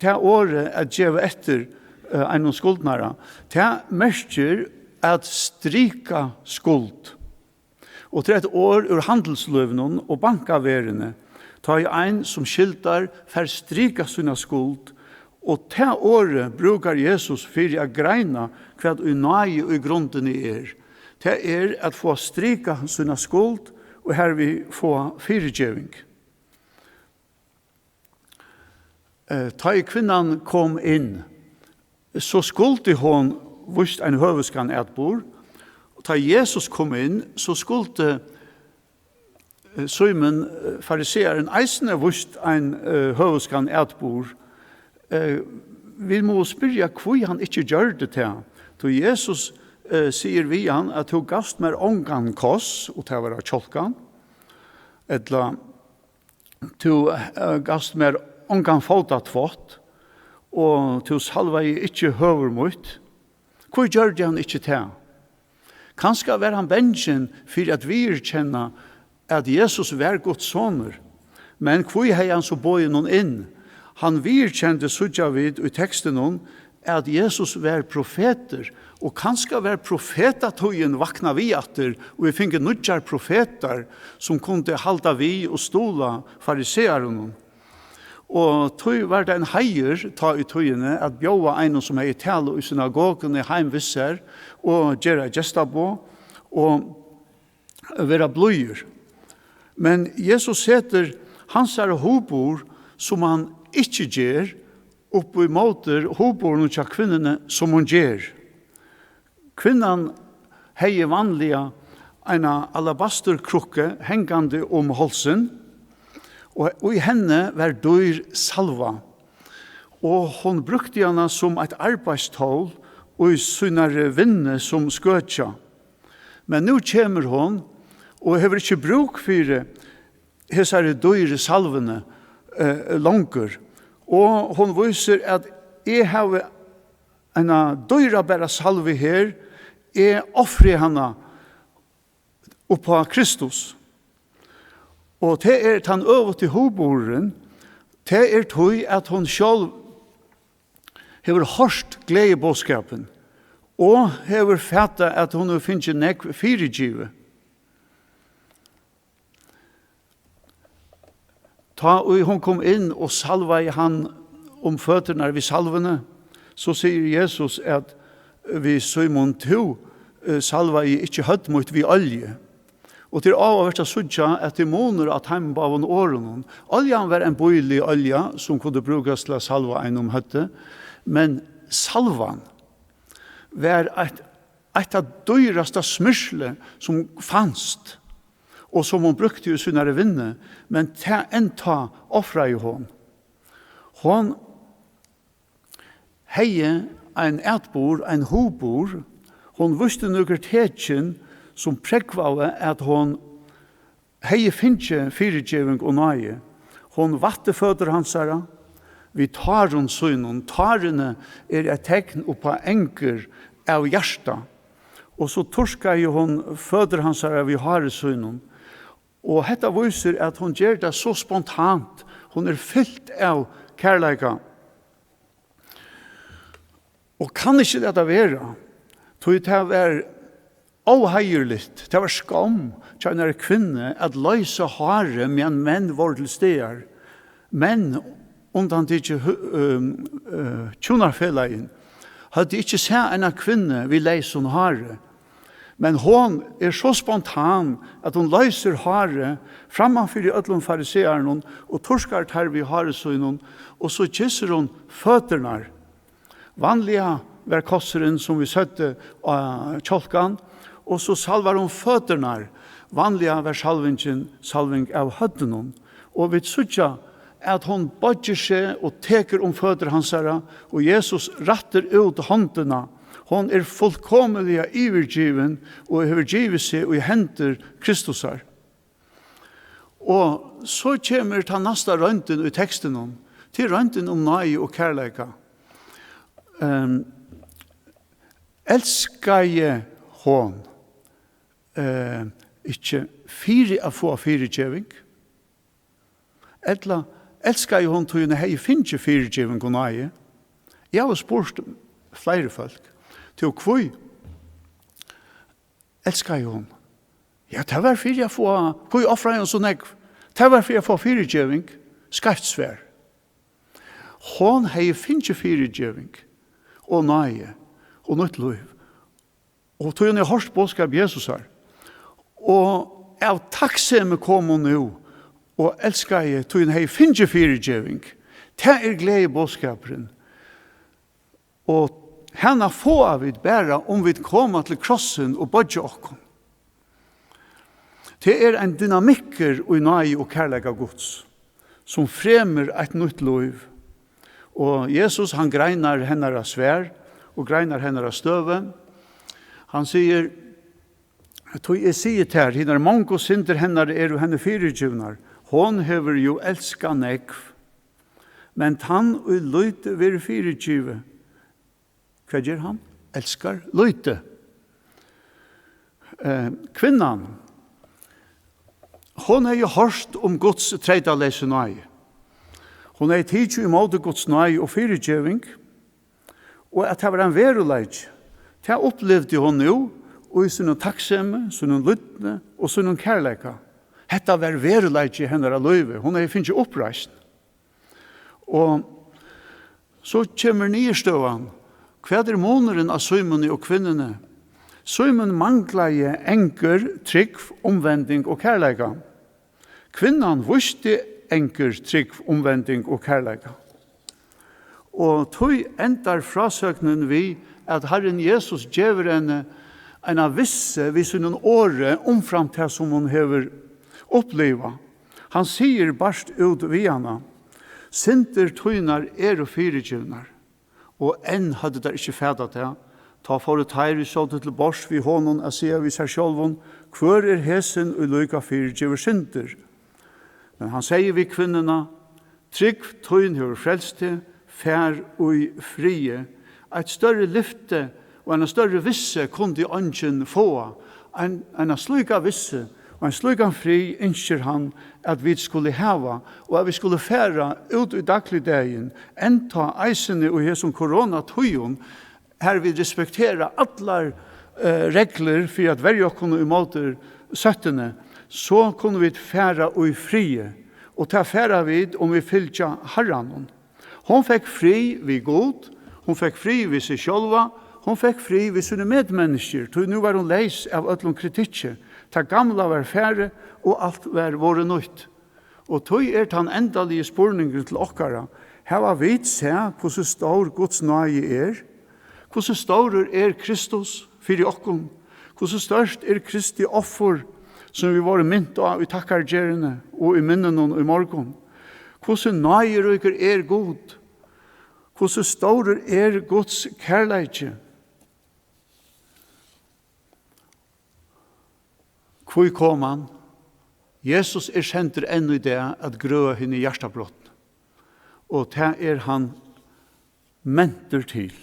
til året at gjeva etter en skuldnare, til merker at strika skuld. Og til et år ur handelsløvnen og bankaverene, ta i ein som skiltar for strika sina skuld, og til året brukar Jesus for å greina hva i nøye og i grunden til at få strika sina skuld, og her vi få firegjeving. Ta i kvinnan kom inn, så skulde hon vust en høveskan etbor, og ta Jesus kom inn, så skulde Simon fariseeren eisne vust en høveskan etbor. Vi må spyrja hvor han ikke gjør det til. Så Jesus sier vi han at hun gast mer ångan koss, og til å være kjolkan, eller til gast mer ångan fotat fått, og til salva jeg ikke høver mot. Hvor gjør det han ikke til? Kanskje var han bensjen for at vi kjenner at Jesus var Guds soner. Men hvor har han så bøye noen inn? Han virkjente sudja vid i teksten om at Jesus var profeter, og kanskje var profetatøyen vakna vi atter, og vi finner nødjar profeter som kunne halda vi og stola fariseeren. Og tøy var det en heier ta i tøyene at bjøva en som er i tale i synagogen i heimvisser og gjøre gestabo og være bløyer. Men Jesus setter hans hobor som han ikke gjør opp i måter hoborene til kvinnerne som hun gjør. Kvinnan heier vanliga en alabasterkrukke hengande om halsen, og i henne var dyr salva. Og hon brukte henne som et arbeidstål og i synare vinne som skøtja. Men nå kommer hon og hever ikke bruk for hessare dyre salvene langer. Og hon viser at jeg har en dyra bæra salve her, jeg offrer henne oppa Kristus. Og det han øver til hoboren, det tog at hon selv hever hørst gledebåskapen, og hever fætta at hon finner nekv firegive. Ta og hon kom inn og salva i han om føtterne ved salvene, så sier Jesus at vi Simon to salva i ikke høtt mot vi olje. Og til av å være sånn at det måner at han var av årene. Oljan var en bøylig olje som kunne brukes til å salva en om høtte, men salvan var et av dyreste smyrsle som fanns, og som hun brukte i sine vinne, men til en ta offra i hon. Hon heie en etbor, en hobor, hon visste noe tekjen som prekvave at hon heie finnje firegjeving og nøye. Hon vatte føtter hansara, vi tar hon synen, tarene et tegn oppa enker av hjärsta, og så torska jo hon føtter hansara vi har synen. Og dette viser at hon gjør det så spontant, hon fyllt av kærleika. Og kan ikke dette være, tog det var avheierligt, det var skam til en kvinne at løse hare med en menn var til steder. Men undan det ikke tjonarfellagen hadde ikke sett en kvinne vi leise hun hare. Men hon så spontan at hon løser hare framfor i ødlom fariseeren og torskar her vi haresøgnen, og så kysser hon føtterne. Vanliga var kosseren som vi søtte av kjolkan, og så salvar hon føtterne. Vanliga var salving av høttene. Og vi søtter at hon bodger seg og teker om føtter hansara, og Jesus ratter ut håndene. Hon fullkomlig ivergiven og overgivet seg og henter Kristusar. Og så kommer ta nasta rønten i teksten om, til rønten om nøye og kærleika. Elskar jeg hon ikke fire av få firegjeving? Etla elskar jeg hon tog hei finnes firegjeving og nøye? Jeg har spurt flere folk. Til kvøy elskar jeg hon. Ja, det var for jeg får, kvøy offrer jeg så nekv. Det var for jeg får firegjeving, skreftsvær. Hon hei finnes firegjeving og nøye og nytt liv. Og tog henne hørst bådskap Jesus her. Og av takksemme kom hun nå, og elskar jeg tog henne hei finnes firegjeving. Det glede bådskaperen. Og henne får vi bare om vi kommer til krossen og bodger oss. Det en dynamikker og nøye og kærlega Guds, som fremer et nytt liv. Og Jesus, han greinar henne av svær, og greinar henne av støve. Han sier, jeg sier til her, henne mange synder henne jo henne firegjevnar. Hon hever jo elsket nekv. Men han og løyte vil fyrirgive. Hva gjør han? Elskar løyte. Kvinnan, hon har jo hørt om Guds tredalese nøye. Hon har tidsi imot Guds nøye og fyrirgiving, og at det var en veruleik. Det opplevde hon nå, og i sin takksemme, sin lyttne og sin kærleika. Hetta var veruleik i henne av løyve. Hon har finnst oppreist. Og så kommer nyrstøvan. Hva er måneren av søymene og kvinnene? Søymen mangler enker, trygg, omvending og kærleika. Kvinnan visste enker, trygg, omvending og kærleika. Og tog endar frasøknen vi at Herren Jesus gjever henne en av visse vis noen åre omframt det som hun hever oppleva. Han sier barst ut vi henne, sinter tøynar og fyrirgivnar, og enn hadde der ikke fædat det. Ta for et her i sånn til bors vi hånden og sier vi seg sjølven, hvor er hesen og lyka fyrirgiver sinter? Men han sier vi kvinnerne, trygg tøyn hever frelst til, fær og frie, et større lyfte og en større visse kunne ånden få. En slika visse og en slika fri ønsker han at vi skulle hava, og at vi skulle fære ut i dagligdagen, enta eisene og her som koronatøyen, her vi respekterer alle regler for at verja kunne i måter 17, så kunne vi fære og frie, og ta fære vid om vi fylltja herran. Hon fikk fri vid god, hon fikk fri vid seg sjálva, hon fikk fri vid sine medmennesker, så nu var hon leis av ötlom kritikken. Ta gamla var færre, og alt var våre nøyt. Og tog han endalige spurningen til okkara. Her var vi se hvordan stor Guds nøye hvordan stor Kristus fyrir okkom, hvordan størst Kristi offer som vi var mynt av i takkargjerene og i minnen og i morgon. Hvordan nøye god, hvordan stor Guds kærleitje. Hvor kom han? Jesus kjenter ennå i det at grøa henne i hjertebrott. Og det han mentor til.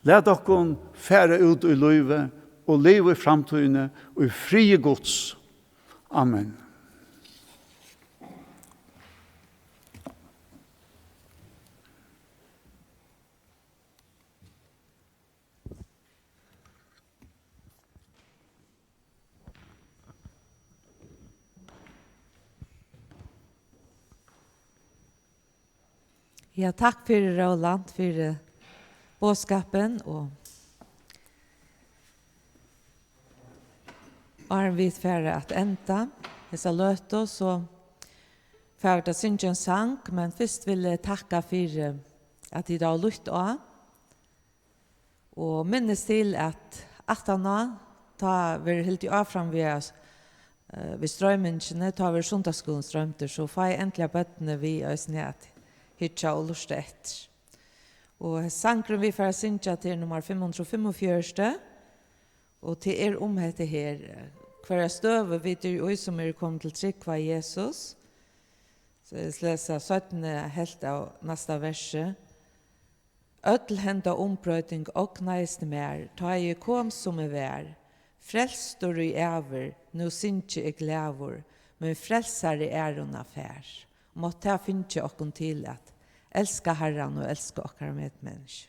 Let dere fære ut i livet og leve i framtiden og i frie Guds. Amen. Ja, takk for Roland, for bådskapen, og vi færre at enda. Jeg sa løte, så færre at synge en sang, men først vil jeg takke for at I da lytt av. Og minnes til at nå, da vi helt av frem ved strømmingene, da vi sundagsskolen strømte, så får jeg endelig bøttene vi oss ned hitja og lust etter. Og sangren vi får synge til nummer 545, og til omhette her, hver støve vi til som kommet til trygg var Jesus. Så jeg leser 17. helt av neste verset. Ødel henda omprøyting og kneist mer, ta jeg kom som vær. Frelstor i æver, nå synge jeg glævor, men frelser i æren affær. Måtte jeg finne okken til at elska Herren og elska okkar medmennesker.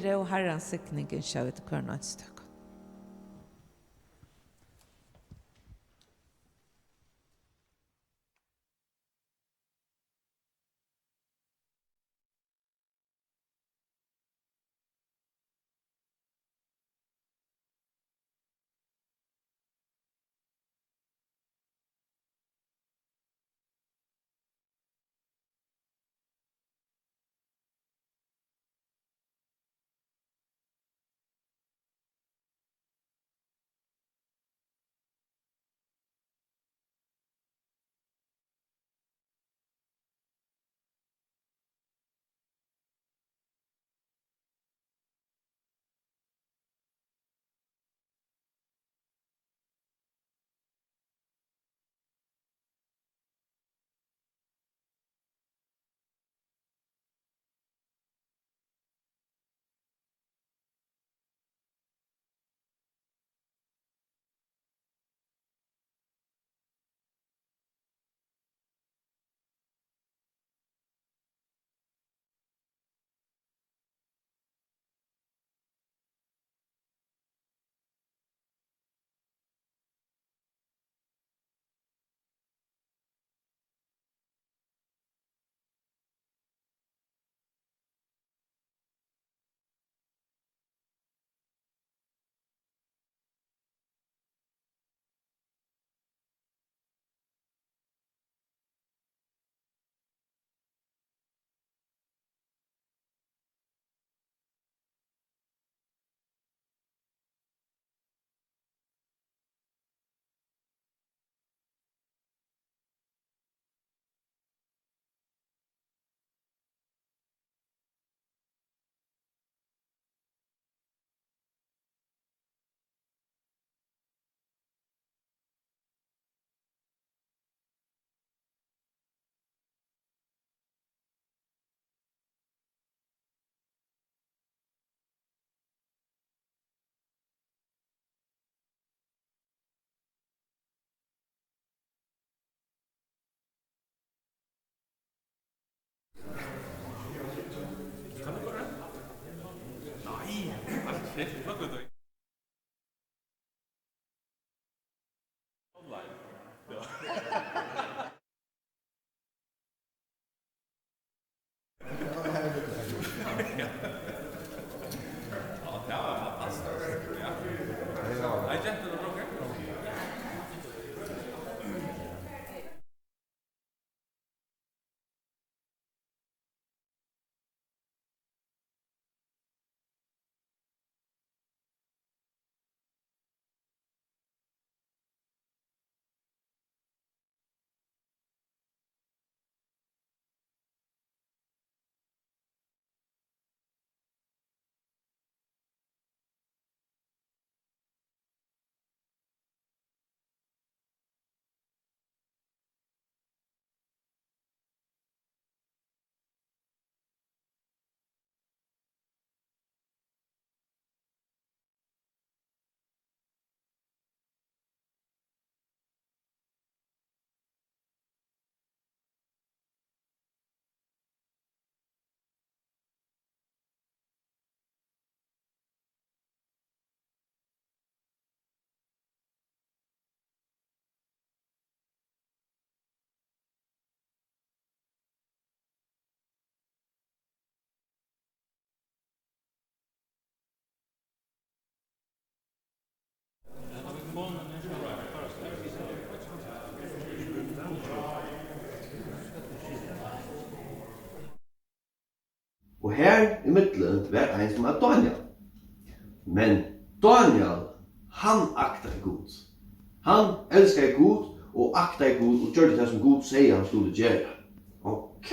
fyre og herrens sikningen kjøy til kørnøynstøk. Og her i midtelen var ein som var Daniel. Men Daniel, han aktar Gud. Han elskar Gud og aktar Gud og gjør det som Gud sier han skulle gjøre. Ok!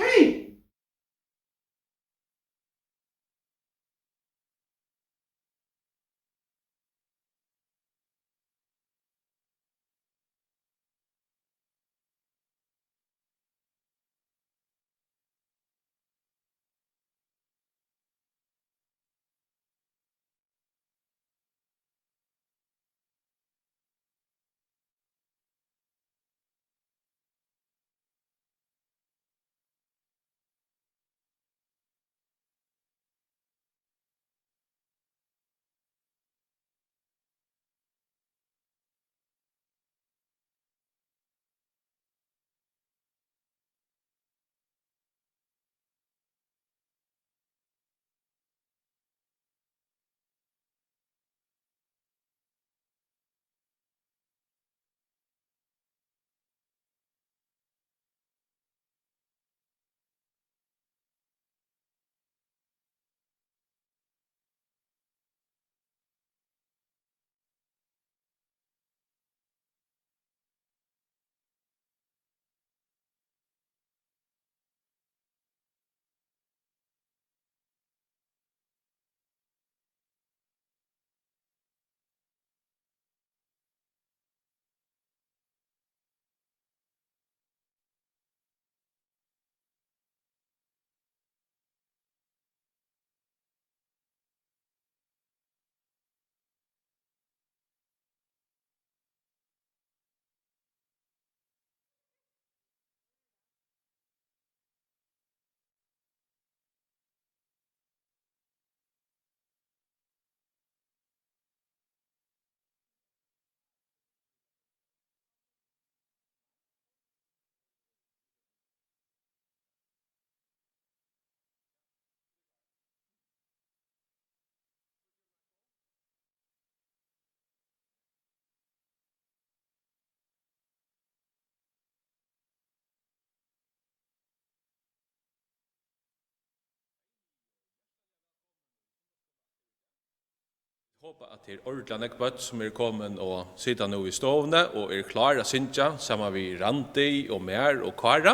Håper at det ordentlig nekbøtt som kommet og sitter nå i stovene og klar å synge sammen med Randi og Mer og Kara.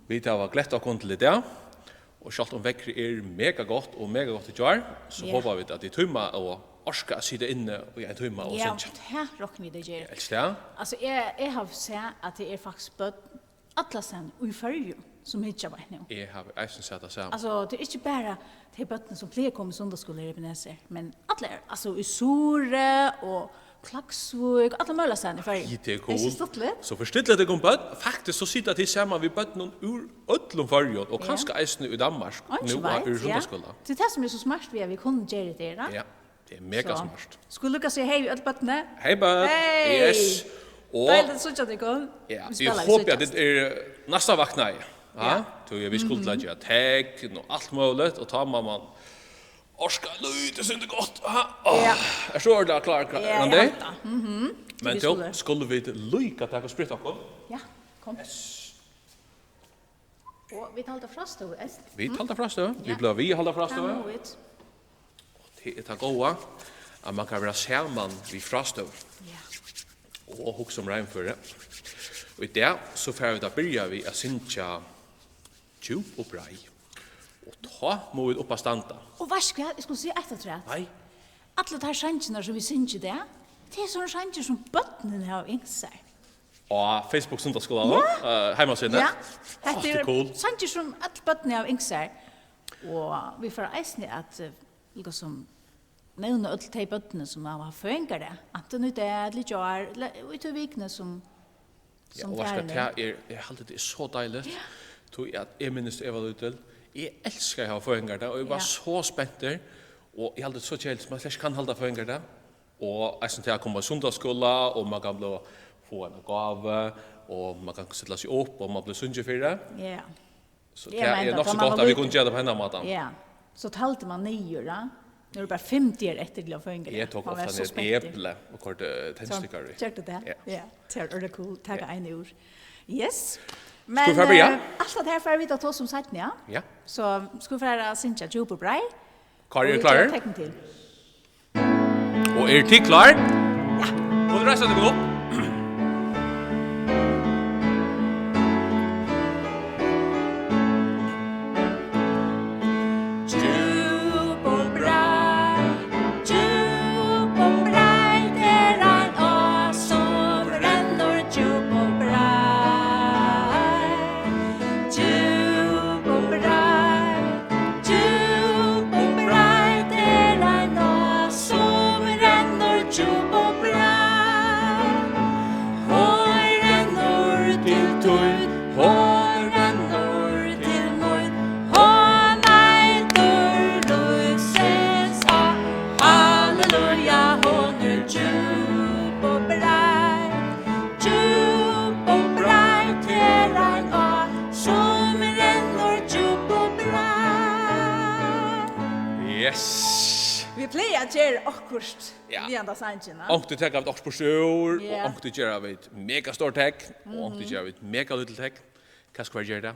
Vi tar glett å komme til det. Og selv om vekkere mega godt i kvar, så håper vi at de tømmer og orsker å sitte inne i en tømmer og synge. Ja, det råkker vi det gjør. Elsker det? Altså, jeg har sett at det faktisk bøtt alle sen og i førje som hittar var nu. Jeg har eisen sett det sammen. Alltså det är inte bara de bötten som fler kommer söndagsskola i Ebenezer, men alla alltså i Sore och Klagsvik, alla möjliga ställen i Sverige. Det är cool. Det är så stort. Så förstått det kom bött. Faktiskt så sitter det samman vi bötten ur öllum förjot och kanske eisen i Danmark nu ur söndagsskola. Det är det som är så smart vi kunde göra det där. Ja, det är mega smart. Skulle Lukas säga hej öll bötterna? Hej bött. Yes. Och det är så att det går. Ja, jag hoppas att det är nästa vakna. Ja, då vi skulle lägga tag och allt möjligt och ta man orska lite så inte gott. Ja. Är så ordentligt klar kan det? Men då skulle vi lycka ta och sprita upp. Ja, kom. Och vi talar fast då. Vi talar fast då. Vi blir vi hålla fast då. Det är goda att man kan vara samman vid fast då. Ja. Och hugga som regn för det. Och där så får vi då börja vi att synja djup och brei. Och ta må vi uppa standa. Och varskva, jag skulle säga ett tror jag. Nej. Alla de här chanserna som vi synger det är sådana chanser som bötnen har inser. Och Facebook söndagsskola då, hemmasida. Ja, det är cool. Chanser som alla bötnen har inser. Och vi får eisne att liksom nevna öll de bötnen som har förengar det. Anton ut det, eller jar, ut av vikna som och varskva det är alltid det är så deiligt. Tog att jag minns Eva Lutel. Jag älskar att ha förhängar där och jag var så spänt där. Och jag hade så kjelt som jag kan hålla förhängar där. Och jag syns att jag kommer i söndagsskola och man kan bli få en gave och man kan sätta sig upp och man blir sunge för det. Ja. Så det är nog så gott att vi kunde göra det på henne maten. Ja. Så talte man 9 då. Nu är det bara 50 år efter till förhängar. Jag tog ofta ett äpple och kort tändstickar i. Check det. Ja. Det är cool. Tack en ur. Yes. Men allt det här får vi ta oss som sagt, ja. Ja. Så ska vi föra synja Djup och Brei. Kari är klar. Till. Och är till klar? Ja. Och resten det går upp. Och det tar av också på sjur och det gör av ett mega stort tag och det gör av ett mega litet tag. Vad ska vi göra där?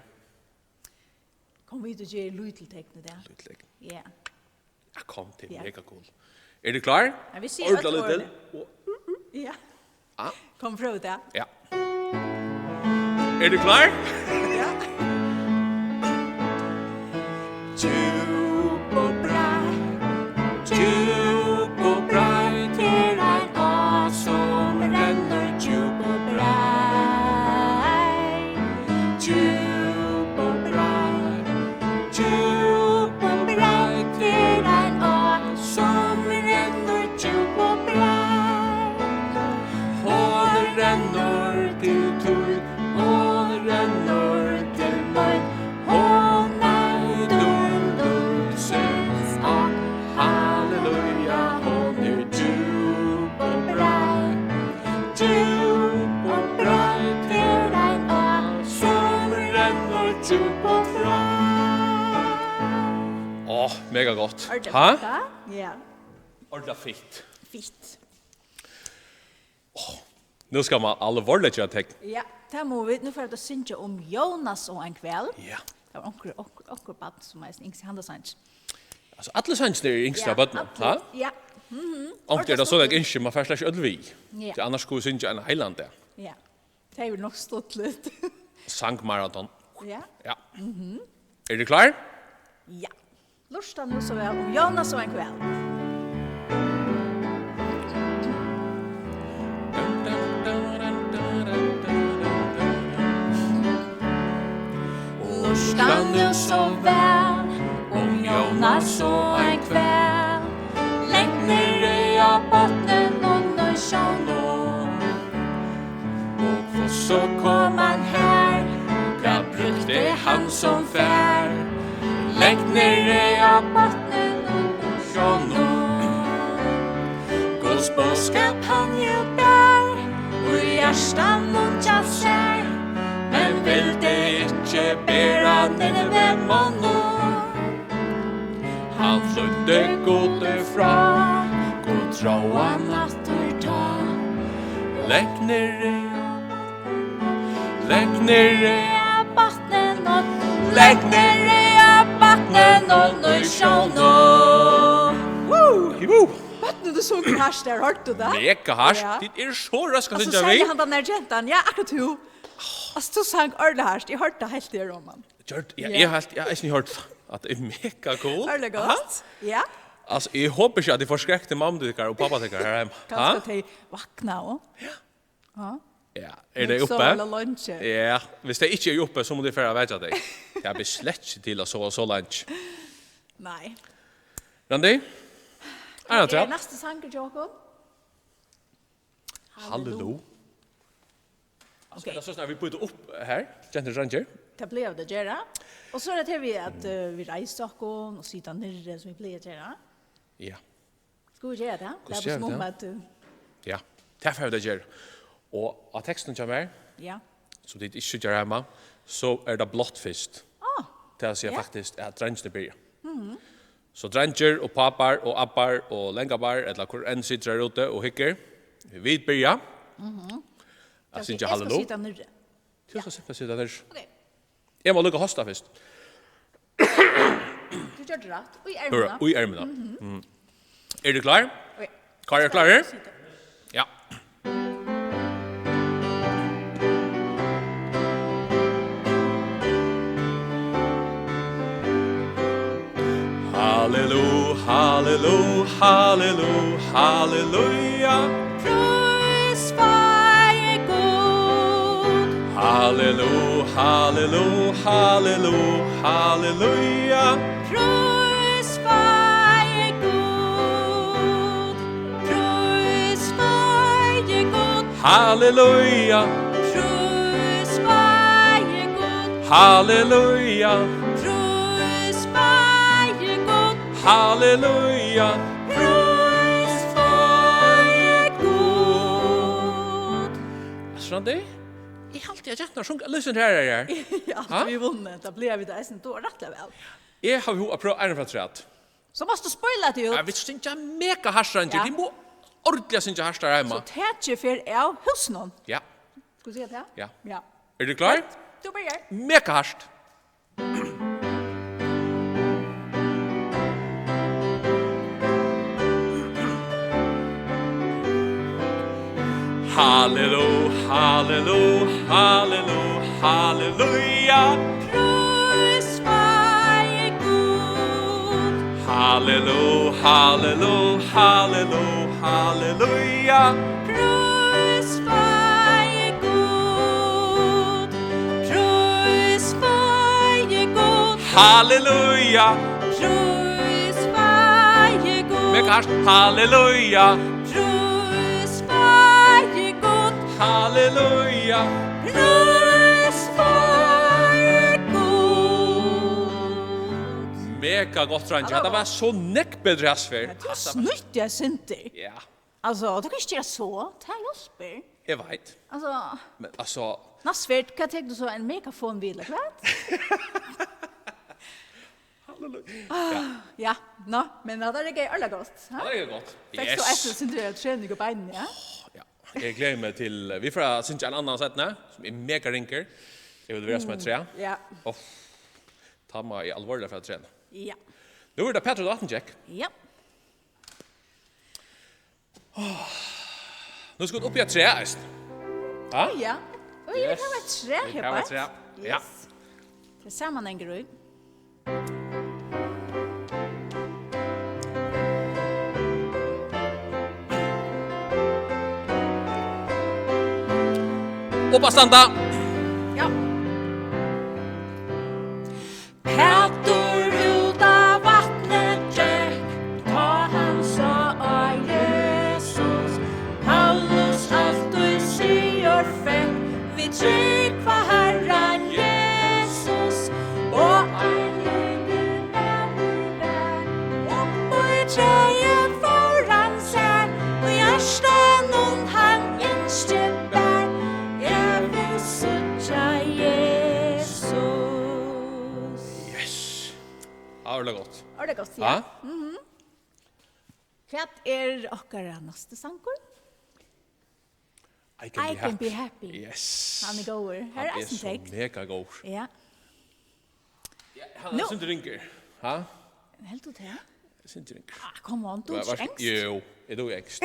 Kom vi till göra litet tag nu där. Litet tag. Ja. Ja, kom till mega cool. Är du klar? Ja, vi ser lite. Ja. Ja. Kom fram där. Ja. Är du klar? Ja. Djup och bra. Djup och bra. Mega gott. Ha? Ja. Ordla fitt. Fitt. Nu ska man allvarligt göra teck. Ja, det må vi. Nu får jag att synja om Jonas och en kväll. Ja. Det var onkel bad som är yngst handelsanns. Alltså alla sanns är yngsta badna, ha? Ja. Om det är så att inte man först läser vi. Ja. Det annars skulle synja en heiland där. Ja. Det är väl nog stått lite. Sangmaraton. Ja. Ja. Är du klar? Ja. Lusta nu så väl om Jonas och en kväll. Lusta nu så väl om Jonas och en kväll. Längt ner av botten och nu sjån och så kom han här. Jag brukte han som fär. Längt ner av botten och nu sjån Guds boskap han ju bär och i hjärtan och jassar. Men vill det inte bära Nineve mono. Han flytte gode fra, god tråa natter ta. Lägg ner av vattnen och lägg ner av vattnen och nu sjåno. Woo! Vattnet du såg en hash där, hörde du det? Mega harsh. Ja. Det är så raskt att Och så synja vi. säger han den där gentan, ja, akkurat du. Alltså, du sang örle hash, jag hörde det helt i roman. Jag har inte hört att det är mega cool. Örle gott. Ja. Alltså, jag hoppas att det förskräckte mamma och pappa tycker här hemma. Kanske till vakna och. Ja, är det Så eller uppe? lunch. Ja, hvis det ikke er uppe, så må det færre veit av deg. Jeg blir slett ikke til å så lunch. Nej. Randi? Er det Det är træt? nästa sang, Jakob. Halleluja. Okej. Det er sånn at vi bytter opp her, Jenter Ranger. Det blev det gera. Och så är det till vi att vi reiser oss och sitter nere som vi blir gera. Ja, Ska vi göra det? Hur Det ser är det som ut? att ja. Det er færre det gjør. Og av teksten kommer her, ja. så det ikke gjør hjemme, så er det blått først. Det sier Ja. faktisk at drengene blir. Så drenger og papar og appar og lengabar, eller hvor enn sitter her ute og hikker, vi blir. Jeg synes ikke Jag ska halleluja. sitta nere. Du skal simpelthen sitte der. Okej. Jeg må lukke hosta først. Du gör det rätt. Och i Hurra, ärmarna. og i ärmarna. Er du klar? Okej. Kar er klar her? Sitta. Ja. Halleluja, halleluja, halleluja, halleluja. Pris varje god. Halleluja, halleluja, halleluja, halleluja. Pris varje god. Pris varje god. Halleluja, Pris varje god. halleluja, Pris varje god. halleluja. Pris varje god. Sånn det? Jeg har alltid gett når sjunga. Lysen her er her. Ja, vi vunnet. Det blev vi det. Då rätt väl. Jeg har jo prøvd en fra træt. Så måste du spoila det ut. Jeg vet ikke mega harsranger. Ja. De må ordentlig synge harsrar hjemme. Så tätje för av husnon. Ja, Ska vi se det? ja. Ja. Er du klar? Du börjar. Mega harst. Halleluja, halleluja, halleluja, halleluja. Pris varje god. Halleluja, halleluja, halleluja, halleluja. Pris varje god. Pris varje god. Halleluja. Pris varje god. Mega harst. Halleluja. Pris varje god. Halleluja. Pris varje god. Mega gott Ranger. Det var så nekkbedre hassfer. Du har snytt jag synter. Ja, Alltså, du kan inte göra så. Det här Jesper. jeg vet. Alltså, Men altså, Nassvert, vad tänkte du så? En megafonbil, eller vad? Ja, no, men det är det alla gott. det er godt. Fäxt du efter sin du träning och beinen, ja? Ja, jeg gleder meg til, vi får synes en annan setne, som er mega rinker. Jeg vil være som et tre. Ja. Og ta meg i alvorlig for å trene. Ja. Nu er det Petra Dattencheck. Ja. Nu ska vi upp i ett trä. Ja? Ja. Och det kan vara ett trä Det här kan vara på. trä. Ja. Det är sammanhänger ut. Upp att standa. Ja. Petter ut av vattnet dräck, ta han sa av Jesus. Paulus alltid sier fäck, vi tryck på Herren Jesus. Och en liten vänner upp och i träet foran sig, och hjärtan hon han inte bär. Jag vill sucha Jesus. Yes. Ja, det är gott. Har det gått, Ja. ja. Vad är okkara nästa sankor? I can I can be happy. Yes. Han är goer. Här Han är är så sin text. mega god. Ja. Han är inte rinker. Ja? Helt det här. Inte rinker. Ah, kom on, du är inte ängst. Jo, är du ängst.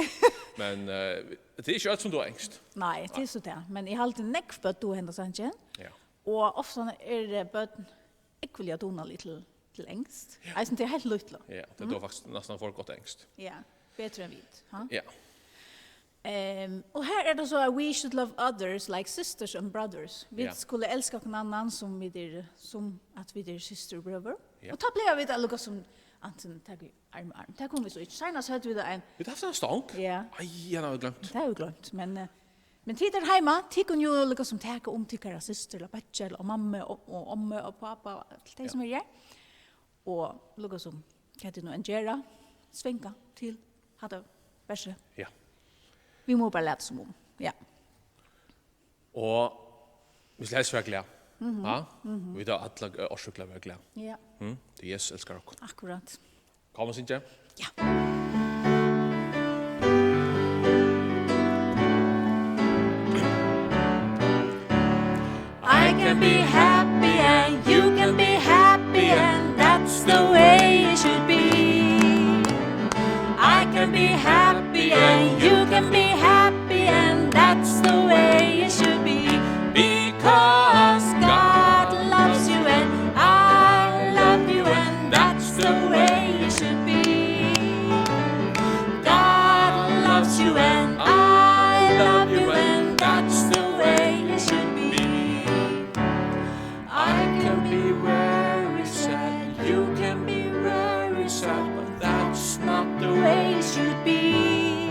Men det är inte allt som du är ängst. Nej, det är så det. Men jag har alltid nekv på att du händer sannsyn. Ja. Och ofta är det bara jag vill jag dona lite till ängst. Jag syns det är helt lite. Ja, det är då faktiskt nästan folk gott ängst. Ja, bättre än vit. Ja. Och här är det så att we should love others like sisters and brothers. Vi Ja. skulle älska någon annan som som att vi är syster och bröder. Ja. Och ta blev vi det lukka som antingen tag i arm. Det kommer vi så inte. Senast hade vi det en. Vi har haft en stång. Ja. Aj, jag har glömt. Det har vi glömt, men tid där hemma, tycker ju lukka som täcka om tyckara syster eller bättre eller mamma och omma och pappa allt det som är det. Och lukka som kan det nu en gera svänka till hade bättre. Ja. Vi må bara lära som om. Ja. Och vi ska helst vara glada. Ja. Vi tar alla årsuklar vara glada. Ja. Det är Jesus älskar oss. Akkurat. Kom och synja. Ja. I can be happy and you can be happy and that's the way it should be. I can be happy and you can be happy and that's the way it should be. Because God loves you and I love you and that's the way it should be. God loves you and I love you and that's the way it should be. I can be very sad, you can be very sad, but that's not the way it should be.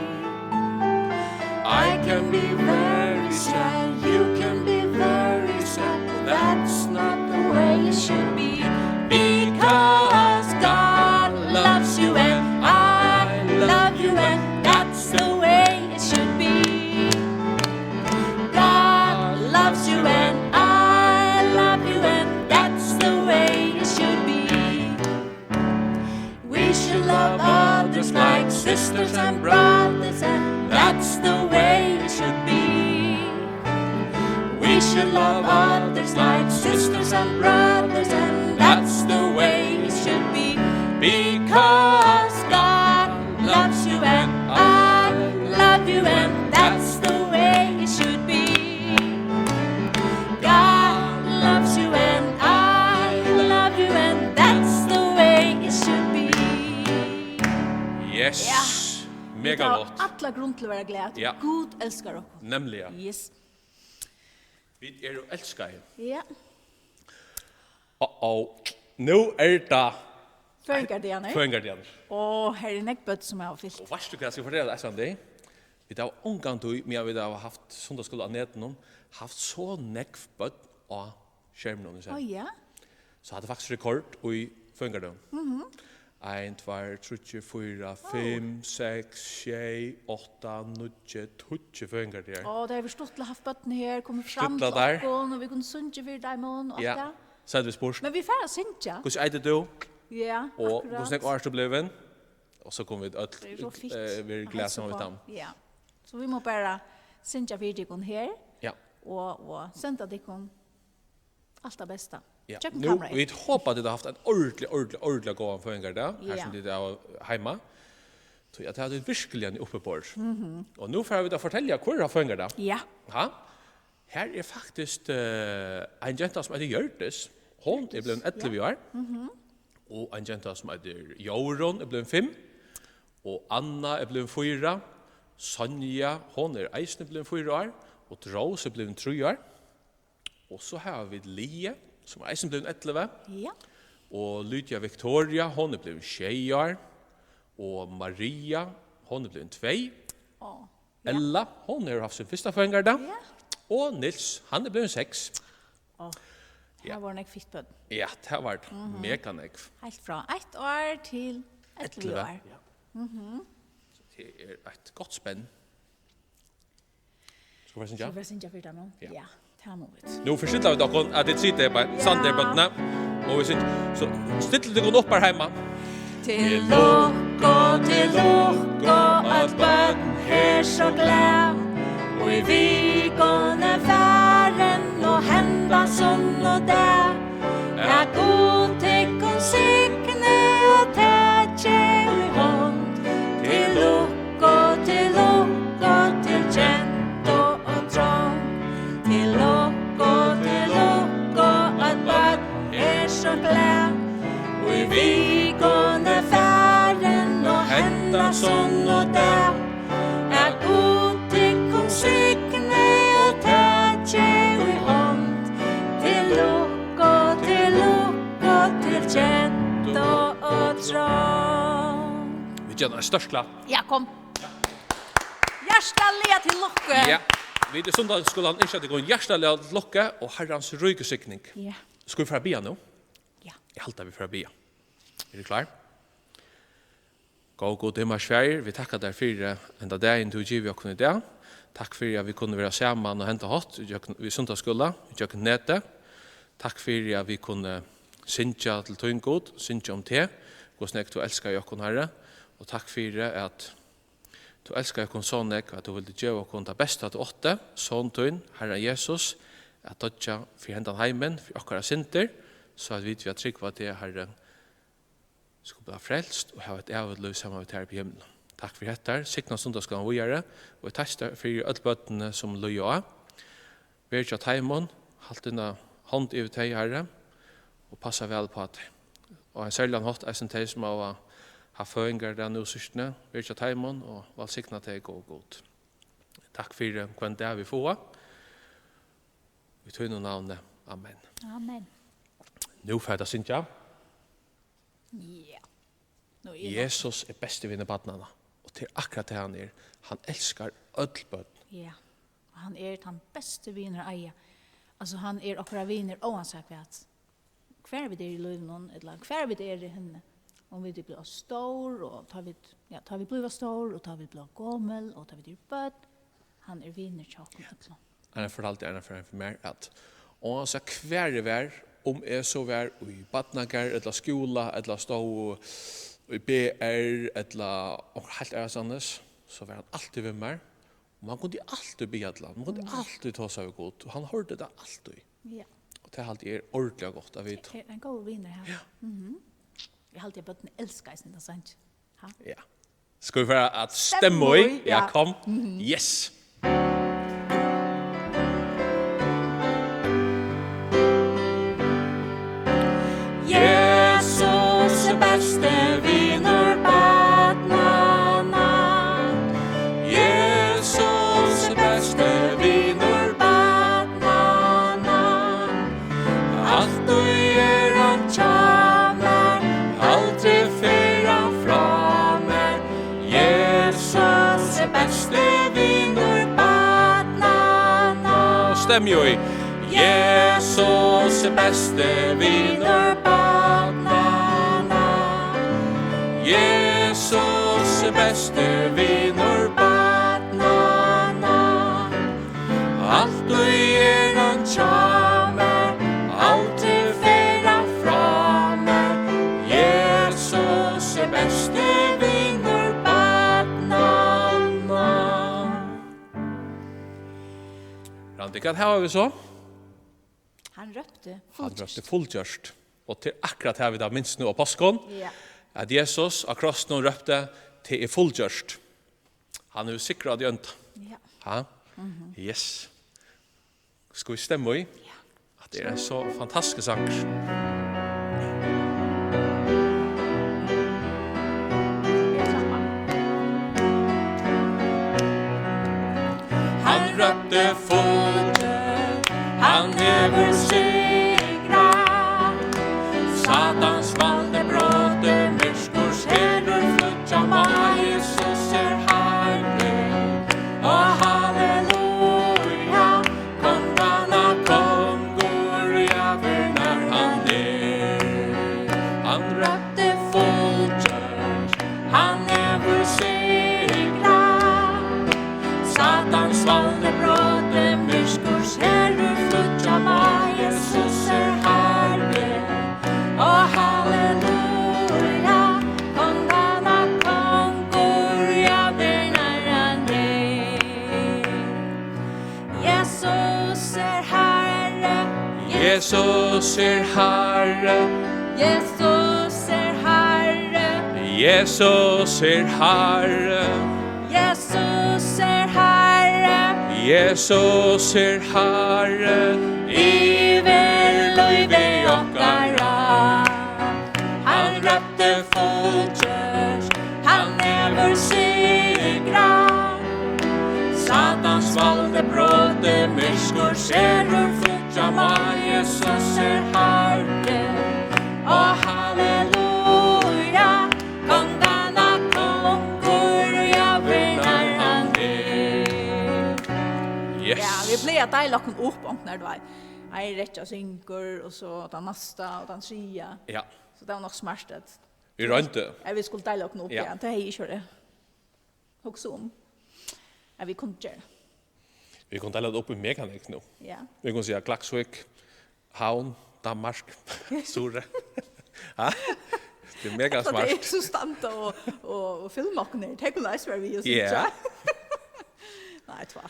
I can be very sad, you can be very sad, but that's not the way it should be. Because God loves you and I love you and that's the way it should be. God loves you and I love you and that's the way it should be. We should love others like sisters and brothers and that's the way it should be. We should love others like sisters and brothers and that's the way it should be. Because God loves you and I love you and that's the way it should be. God loves you and I love you and that's the way it should be. Yes. Ja. Mega gott. Alla grund till att vara glad. Ja. Gud älskar oss. Nämligen. Yes. Vi är ju älskade. Ja. Nu är det Förgardianer. Föringardianer. Och här är nekbøtt som jag har fyllt. Och varst du kan jag fortälla det dig? Vi har omgång till men vi har haft söndagsskola av näten haft så nekbøtt av skärmen och så. Oj, ja. Så hade faktiskt rekord i Föringardianer. 1, 2, 3, 4, 5, 6, 7, 8, 9, 10 Föringardianer. Och det har vi stått till haft bøtten her, kommer fram Stutla till der. oss, och vi kunne sunge för daimon och allt Ja. det. Så hade vi spurs. Men vi får synja. Hur är det du? Ja, Och hur snack är det blev? Och så kommer vi att Det är så fint. vi gläsa med dem. Ja. Så vi må bara synja för dikon här Ja. och sända dikon allt det bästa. Ja. Check Nu kamera. vi hoppas att det har haft en ordentlig god föringar där. Här Ja. som det är hemma. Så jag hade virkelig uppe på. Och nu får vi då fortälja hur har fungerat det. Ja. Ja. Här är faktiskt en jenta som heter Hjörtes. Hon är blevet 11 år. Och en jenta som heter Jorun är blevet 5. Och Anna är blevet 4. Sonja, hon är eisne blevet 4 år. Och Rose är blevet 3 år. Och så har vi Lie, som är eisne blevet 11. Ja. Och Lydia Victoria, hon är blevet 6 år. Och Maria, hon är blevet 2. Åh. Ella, hon har haft sin första föringar då. Ja. Och Nils, han är blevet 6. Åh. Här var en fitt på. Ja, det har varit mega nekv. Helt fra 1 år til 11 år. Det är ett gott spänn. Ska vi Så synja? vi synja för det nå? Ja. Ja. Ta movet. Nu försöker vi dock att det sitter på sanderbötterna. Och vi syns så ställer det går upp här hemma. Til lukk og at bøtten her så glad. Og i vikene færen og henda sånn og der. Jeg god til å sikne og tætje i hånd. Til lukk og til kjent og trång. Til lukk og at bøtten her så glad. Og i vikene færen og henda sånn og der. Jeg god til å sikne og tætje i hånd. Til lukk og til kjent og trång. Vi gör en störst klapp. Ja, kom. Hjertelig til lukke. Ja. Vi i sundagsskolan inte att det går en hjärtaliga locka och herrans röjkesikning. Ja. Ska vi få bia nu? Ja. Jag haltar vi för bia. Är du klar? God himmars färger. Vi tackar där för ända dagen du giver oss i dag. Tack för att vi kunde vara samman och hämta hot vid sundagsskolan. Vi gör nätet. Tack för att vi kunde synja till tungod, synja om te. Gå snäck du älskar jag kon herre. Och tack för att du älskar jag kon sån att du vill ge och det bästa till 8. Sån tun, Herre Jesus, att dödja för händan heimen, för okkara synder, så att vi vet trygg vad det är, Herre, skulle bli frälst och ha ett evigt liv samman med här på himlen. Tack för detta. Sikna sundagsskolan vi göra. Och jag tackar för alla bötterna som löjer av. Vi är inte att heimon, halt dina hand över dig, Herre, och passa väl på att och en särskild hatt är som som har föringar den nu sysne. Vi är inte att heimon och välsigna dig och god. Tack för kvänt det vi får. Vi tar in navnet. Amen. Amen. Nu färdas Cynthia. Ja. Nu Jesus är bäste vinner badnarna. Och till akkurat det han är. Han älskar ödlböt. Ja. Och han är den bästa viner eia. Alltså han är okra viner oansett vad. Kvar vi det i livet eller kvar vi det i henne. Om vi blir stor och tar vi blir stor och tar vi blir gammel och tar vi det böt. Han är viner tjocken. Han har fortalt en för mig att och så kvar det var om är så var i badnagar eller skola eller stå i BR eller och helt är sånnes så var han alltid med mig. Man kunde alltid be alla. Man kunde alltid ta sig gott och han hörde det alltid. Ja. Och det alltid är ordentligt gott av vet. Det är en god viner här. Ja. Jag har alltid böt en älskar sin det sant. Ha. Ja. Ska vi få att stämma i? Ja, Ja. kom. Yes. Jesus är bäste viner badnarna. Jesus är bäste viner badnarna. Allt du gör han tjamar, aldrig fyrran framer. Jesus är bäste viner badnarna. Stäm ju i. Jesus är bäste viner badnarna. Jesus är bäste viner badnarna. Allt du ger han tjamar, alltid fyrran framer. Jesus är bäste viner badnarna. Randi, vad har vi så? Han röpte Han röpte fullgjørst. Og til akkurat her vi da minst nu av påskon, Ja. at Jesus av krossen röpte det fullgjørst. Han er jo sikker av jønt. Ja. Ja? Yes. Skal vi stemme i? Ja. At det er en så fantastisk sanger. Han røpte fullgjørst, han hever sigra. Satans valde bråte, myrskors herrer flutja meg, Jesus er herre. Og halleluja, kongarna kongur, ja, vernar han er. Han røpte fullgjørst, han hever sigra. Satans valde bråte, myrskors herrer flutja meg, Jesus er herre. Og halleluja, kongarna kongur, ja, vernar han er. Jesus er herre, Jesus er herre, Jesus er herre, Jesus er herre, Jesus er herre. Jesus er herre, Iver løyve okkara. Han røpte fullgjørst, han hever sigra. Satans valde bråte, myrskors herrer flutja meg, Jesus er herre. Og halleluja, kongarna kongur, ja, vernar han er. yes. Ja, vi blir att dela kon upp om när det var. Jag rätta synker och så den nästa och den sia. Ja, Så det var nog smart att vi rönte. vi skulle dela kon upp Ja. igen. Det är ju det. Också om. Ja, vi kunde göra. Vi kan dela det upp i mekanik nu. Ja. Vi kan säga Klaksvik, Havn, Danmark, Sore. Ja, det är mega Så det är smart. så stant och filma och ner. Det kunde nice vi så. Ja. Nej, tvall.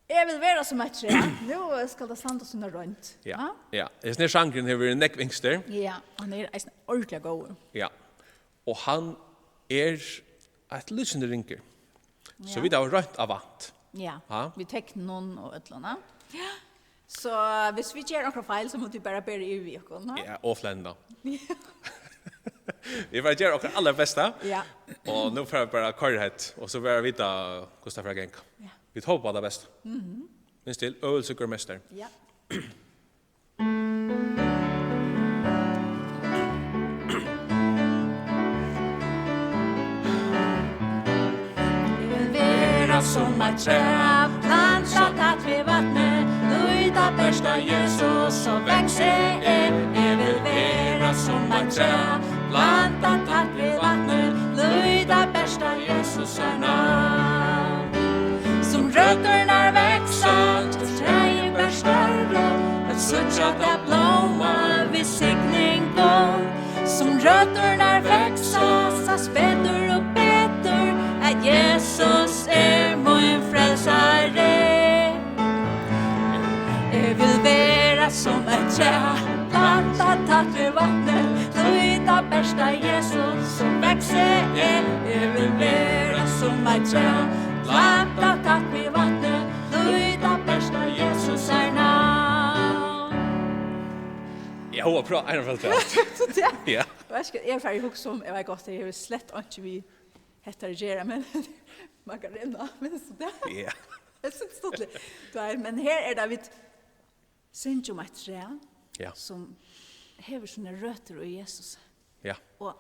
Jag vill vara som ett träd. Nu ska det standa såna runt. Ja, ja. Det är sjangren här vid neckvingster. Ja, han är en ordentlig god. Ja. Och han är ett lysande rinker. Så vi har rött av vant. Ja. Ja. Vi tecknar någon och ötlarna. Ja. Så hvis vi gör några fel så måste vi bara bära i veckan. Ja, offlända. Vi får göra vårt allra bästa. Ja. Och nu får vi bara köra hit. Och så får vi vita hur det får gänga. Ja. Vi hoppas det bästa. Minst till övelsekurmästare. Ja. Vera som ett träd, plantat att vid vattnet, lyda bästa Jesus och växer är. Vill vera som ett träd, plantat att vid vattnet, lyda bästa Jesus är namn. Som rötterna växer, träden bär större, att sucha där blomma vid signing går. Som rötterna växer, så spätter och bättre, att Jesus är min frälsare. Jag vill vara som ett träd, plantat att vid vattnet, lyda bästa Jesus som växer. Jag vill vara som ett träd, plantat att vid vattnet, lyda bästa Jesus är namn. Jag har bra en för det. Ja. Jag ska är färdig också om jag vet gott det är slett inte vi heter gera men margarina men så där. Ja. Det är så stort. Men här är det vid syndrom ett träd Ja. som häver sina rötter i Jesus. Ja. Och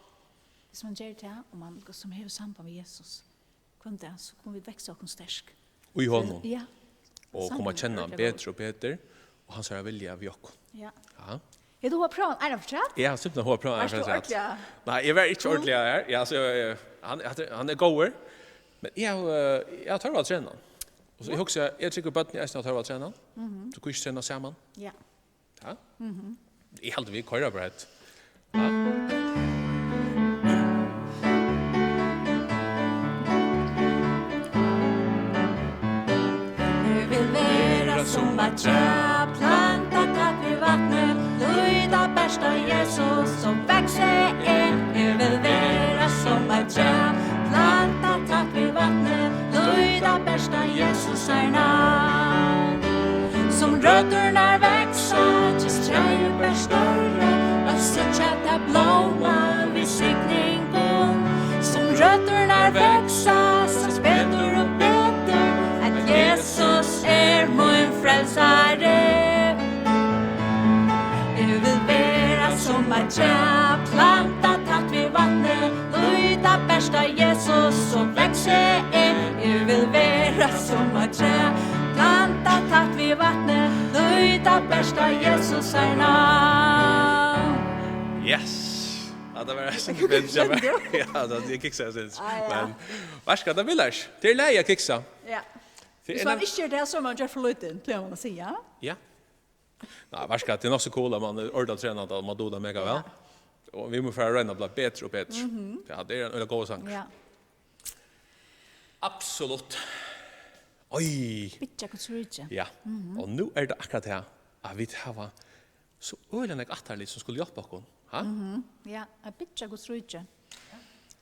som man gör det om man som häver samband med Jesus kunde så kommer vi växa och stärk. Och i honom. Ja. Och komma att känna bättre och bättre. Och han säger vilja vi också. Ja. Ja. Är du har pratat är det förträtt? Jag har syftat på en för det. Ja. Nej, jag är inte ordentlig här. Ja, så han är goer. Men jag tar vad träna. Och så jag också jag tycker på att jag tar vad träna. Så kan vi träna samman. Ja. Ja. Det är helt vi köra på det. Ja. Jag vill vara som ett träd, plantat att vid vattnet, lyda bästa Jesus som växer. Jag vill vara som ett träd plantat tack vid vattnet lyda bästa Jesus är namn som rötterna växa tills trädet bär större att söka blomma vid signingen som rötterna växa så bättre och bättre att Jesus är min frälsare jag vill vara som ett träd plantat tack vid vattnet lyda bästa Jesus som växer jag vill vara som ett träd plantat tack vid vattnet lyda bästa Jesus är namn Yes. Ja, det var så spännande. Ja, det kickar sen. Men vad ska det villas? Det är läge kicksa. Ja. Så man inte det som man gör för lite, tror man säga. Ja. Nej, vad ska det är så cool att man ordar tränat att man doda mega väl. Och vi måste föra bli bättre och bättre. Ja, det är en god sång. Ja. Absolut. Oj. Bitcha kutsrutje. Ja. Och nu är det akkurat här. Vi har så ölen attarligt som skulle hjälpa oss. Ja, a bitcha kutsrutje.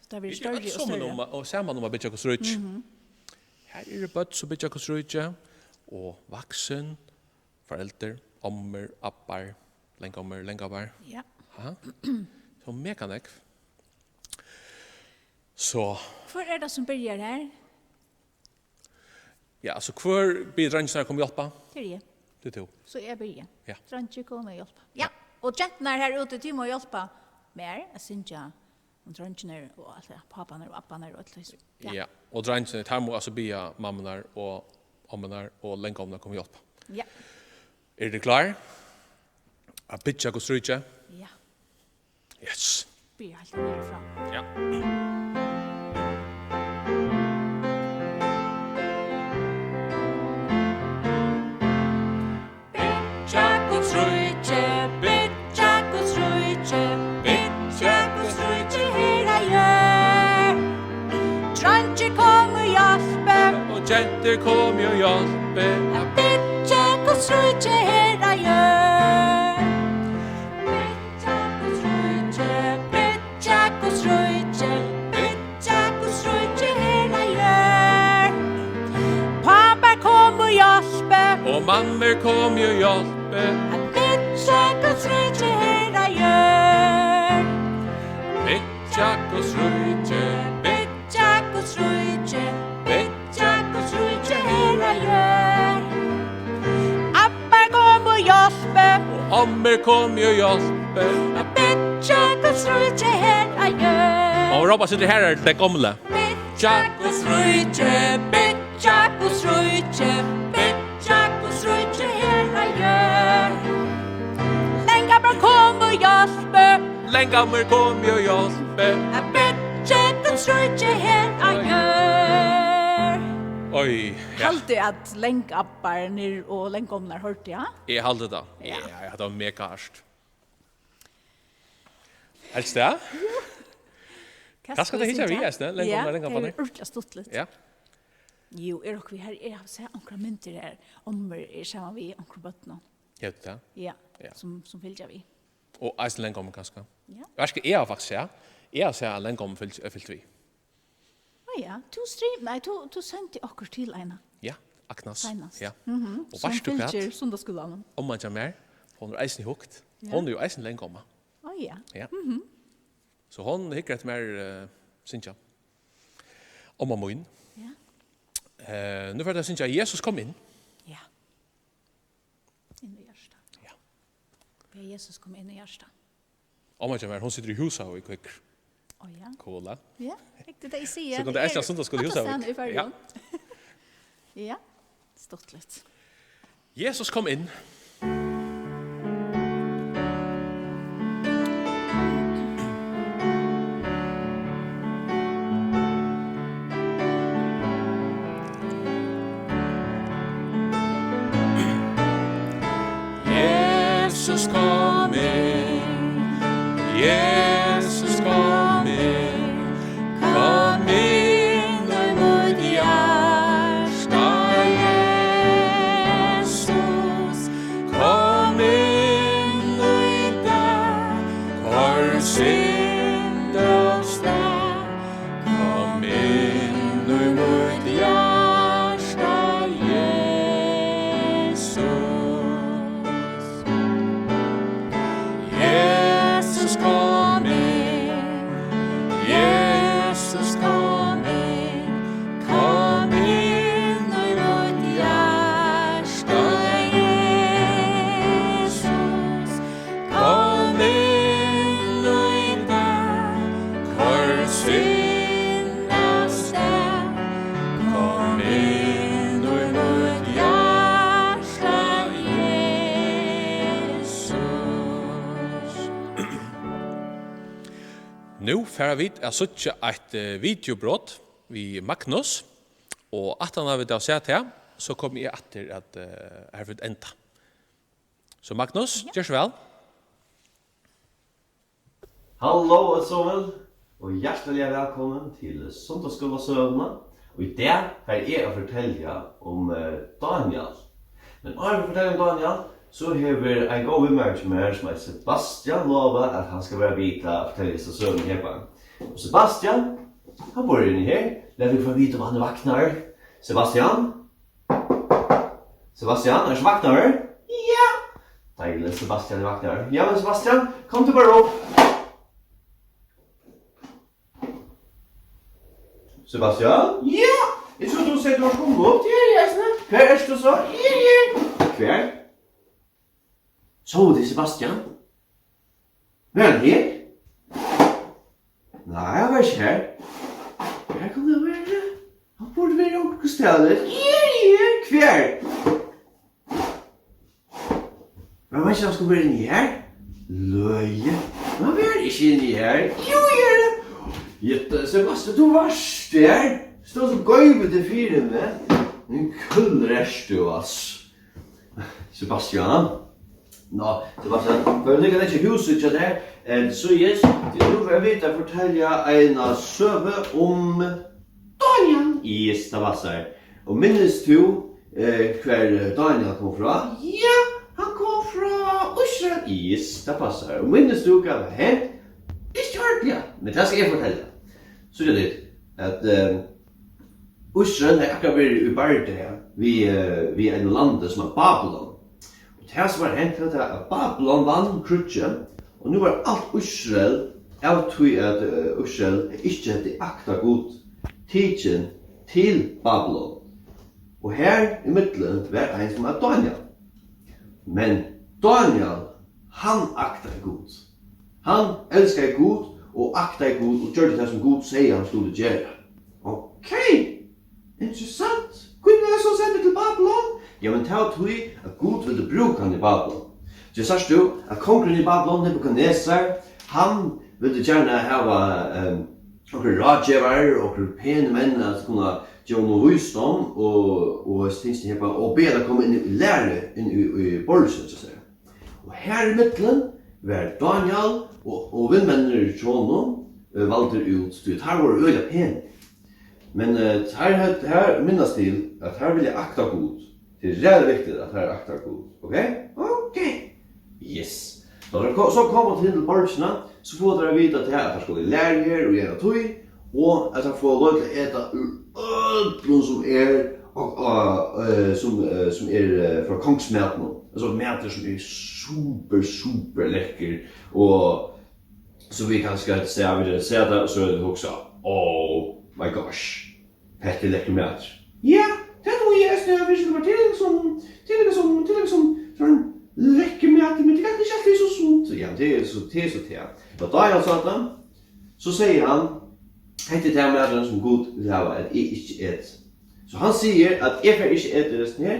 Så Vi vi större större och större. och samman om bitcha kutsrutje. Här är det bara så bitcha kutsrutje och vuxen föräldrar, ommer, appar, längommer. Ja. Så mekanik. Så För är det som börjar här? ja, så kvar bidragsna kommer hjälpa. Det är det. Det tog. Så jag börjar. Ja. Trantje kommer hjälpa. Ja. Och gentarna här ute till må hjälpa mer. Jag syns jag. Och trantjene och allt det. Pappanar och appanar och allt det. Ja. Och dragsna tar må alltså bia mammanar och ommarna och längomna kommer hjälpa. Ja. Är det klar? A bitcha kustrutje. Ja. Yes. Börjar helt nerifrån. Ja. Jenter kom ju hjälpe a bitcha kustrutje hera gör bitcha kustrutje hera gör pappa kom och hjälpe och mammor kom ju hjälpe a bitcha kustrutje hera gör bitcha kustrutje Appar kom och hjälpe och ommer kom ju hjälpe a bitcha kustrutje hera gör och Robba sitter här det gamla bitcha kustrutje hera gör Länggammer kom och hjälpe längommer kom ju hjälpe a bitcha kustrutje hera gör oj ja Alltid att länkappar ner och länkomnar hört ja. jag hade det ja jag hade mega harst Helst det? Vad ska det hitta vi är snäll längomnar Ja, det är urtla stuttligt. Ja. Jo, är och vi här är så ankra mynter här om är samma vi ankra bottna. Helt det. Ja, Ja. som fylja vi. Och Iceland längommer kanske. Ja. Jag ska är faktiskt ja. Jag ser längommer fyllt vi. Ja, du sendte akkur till ena. Ja, Agnes. Senast. Ja. Och Som vart du fylgjer kat? sundagsskolan. Om man jammer, hon är eisen hukt. Hon är ju eisen längommer. Ja. Ja. Så hon hickar ett mer Cynthia. Om man in. Ja. Nu för det Cynthia Jesus kom in. Ja. In i hjärsta. Ja. Ja, Jesus kom in i hjärsta. Om man jammer, hon sitter i huset och kvick. Ja. Coola. Ja, riktigt det säger. Så kan det eisen sundagsskola i huset. Ja. Ja. Stottligt. Jesus kom in. Jesus kom in. Jesus kom in. Kom in i mitt hjärta. Jesus. Nu færa vi er suttje et videobrott vi Magnus, og at han har vi da sett her, så kommer jeg etter at her vil enda. Så Magnus, gjør så vel. Hallo og sånn, og hjertelig velkommen til Sondagsskolasøvnene. Og i dag har jeg å fortelle om Daniel. Men når jeg forteller om Daniel, så har vi en god vimmerk med her som er Sebastian lovet at han skal være vidt å fortelle seg søvn her på. Og Sebastian, han bor inne her. La vi få vite om han vaknar. Sebastian? Sebastian, er du vaknar? Ja! Deilig, Sebastian vaknar. Ja, men Sebastian, kom til bare opp. Sebastian? Ja! Jeg trodde du sier du har kommet opp til her, Jesne. Hver er du så? Hver? Så det Sebastian? Var han her? Nei, han var ikke her. Hver kan det være? Han burde være oppe stedet. Hver? Men var ikke han skulle være inni her? Løye. Han var ikke inni her. Jo, Jette, Sebastian, du var der. Stod så gøyve til fire med. En kull rest du, ass. Sebastian. Nå, Sebastian, for det er ikke huset til det. Så yes, det er nå for jeg vet å fortelle en søve om Daniel. Yes, det var så. Og minnes du hver Daniel kom fra? Ja, han kom fra Israel. Yes, det passer. Og minnes du hva det var? Ikke hørt, ja. Men det skal jeg fortelle. Så det at Israel har akkurat vært i barde her vi en landet som er Babylon. Og det som var hendt at Babylon vann krutje, og nu var alt Israel avtøy at Israel ikke hadde akta god tidsen til Babylon. Og her i midtelen var en som er Daniel. Men Daniel, han akta god. Han elskar god, og akta god, og gjør det som god sier han skulle gjøre. Ok, interessant. Kunne jeg så sende til Babylon? Ja, men ta tog at god ville bruke han i Babylon. Så jeg sier du, at kongren i Babylon, Nebuchadnezzar, han ville gjerne hava okkur rådgjevar, okkur pene menn, at kunne gjøre noe visdom, og be deg komme inn i lære, inn i borsen, så sier. Og her i midtelen var Daniel, og vindmennene i tråden valgte ut, her var det øyla pen. Men her minnes til at her vil jeg akta god. Det er rett viktig at her akta god. Ok? Ok. Yes. Så kommer til borgsene, så får dere vite at her skulle lære her og gjøre tøy, og at her får lov til å ete ur som er fra kongsmaten. Altså mater som er super lekker, og så vi kan skal se det, og så er det også, oh my gosh, dette lekker mat. Ja, det tror jeg er hvis det var til sånn lekker mat, men det er ikke alltid så sunt. Ja, det er så til. Og da jeg sa det, så sier han, hette til maten som god vil ha, at jeg ikke et. Så han sier at jeg får ikke et resten her,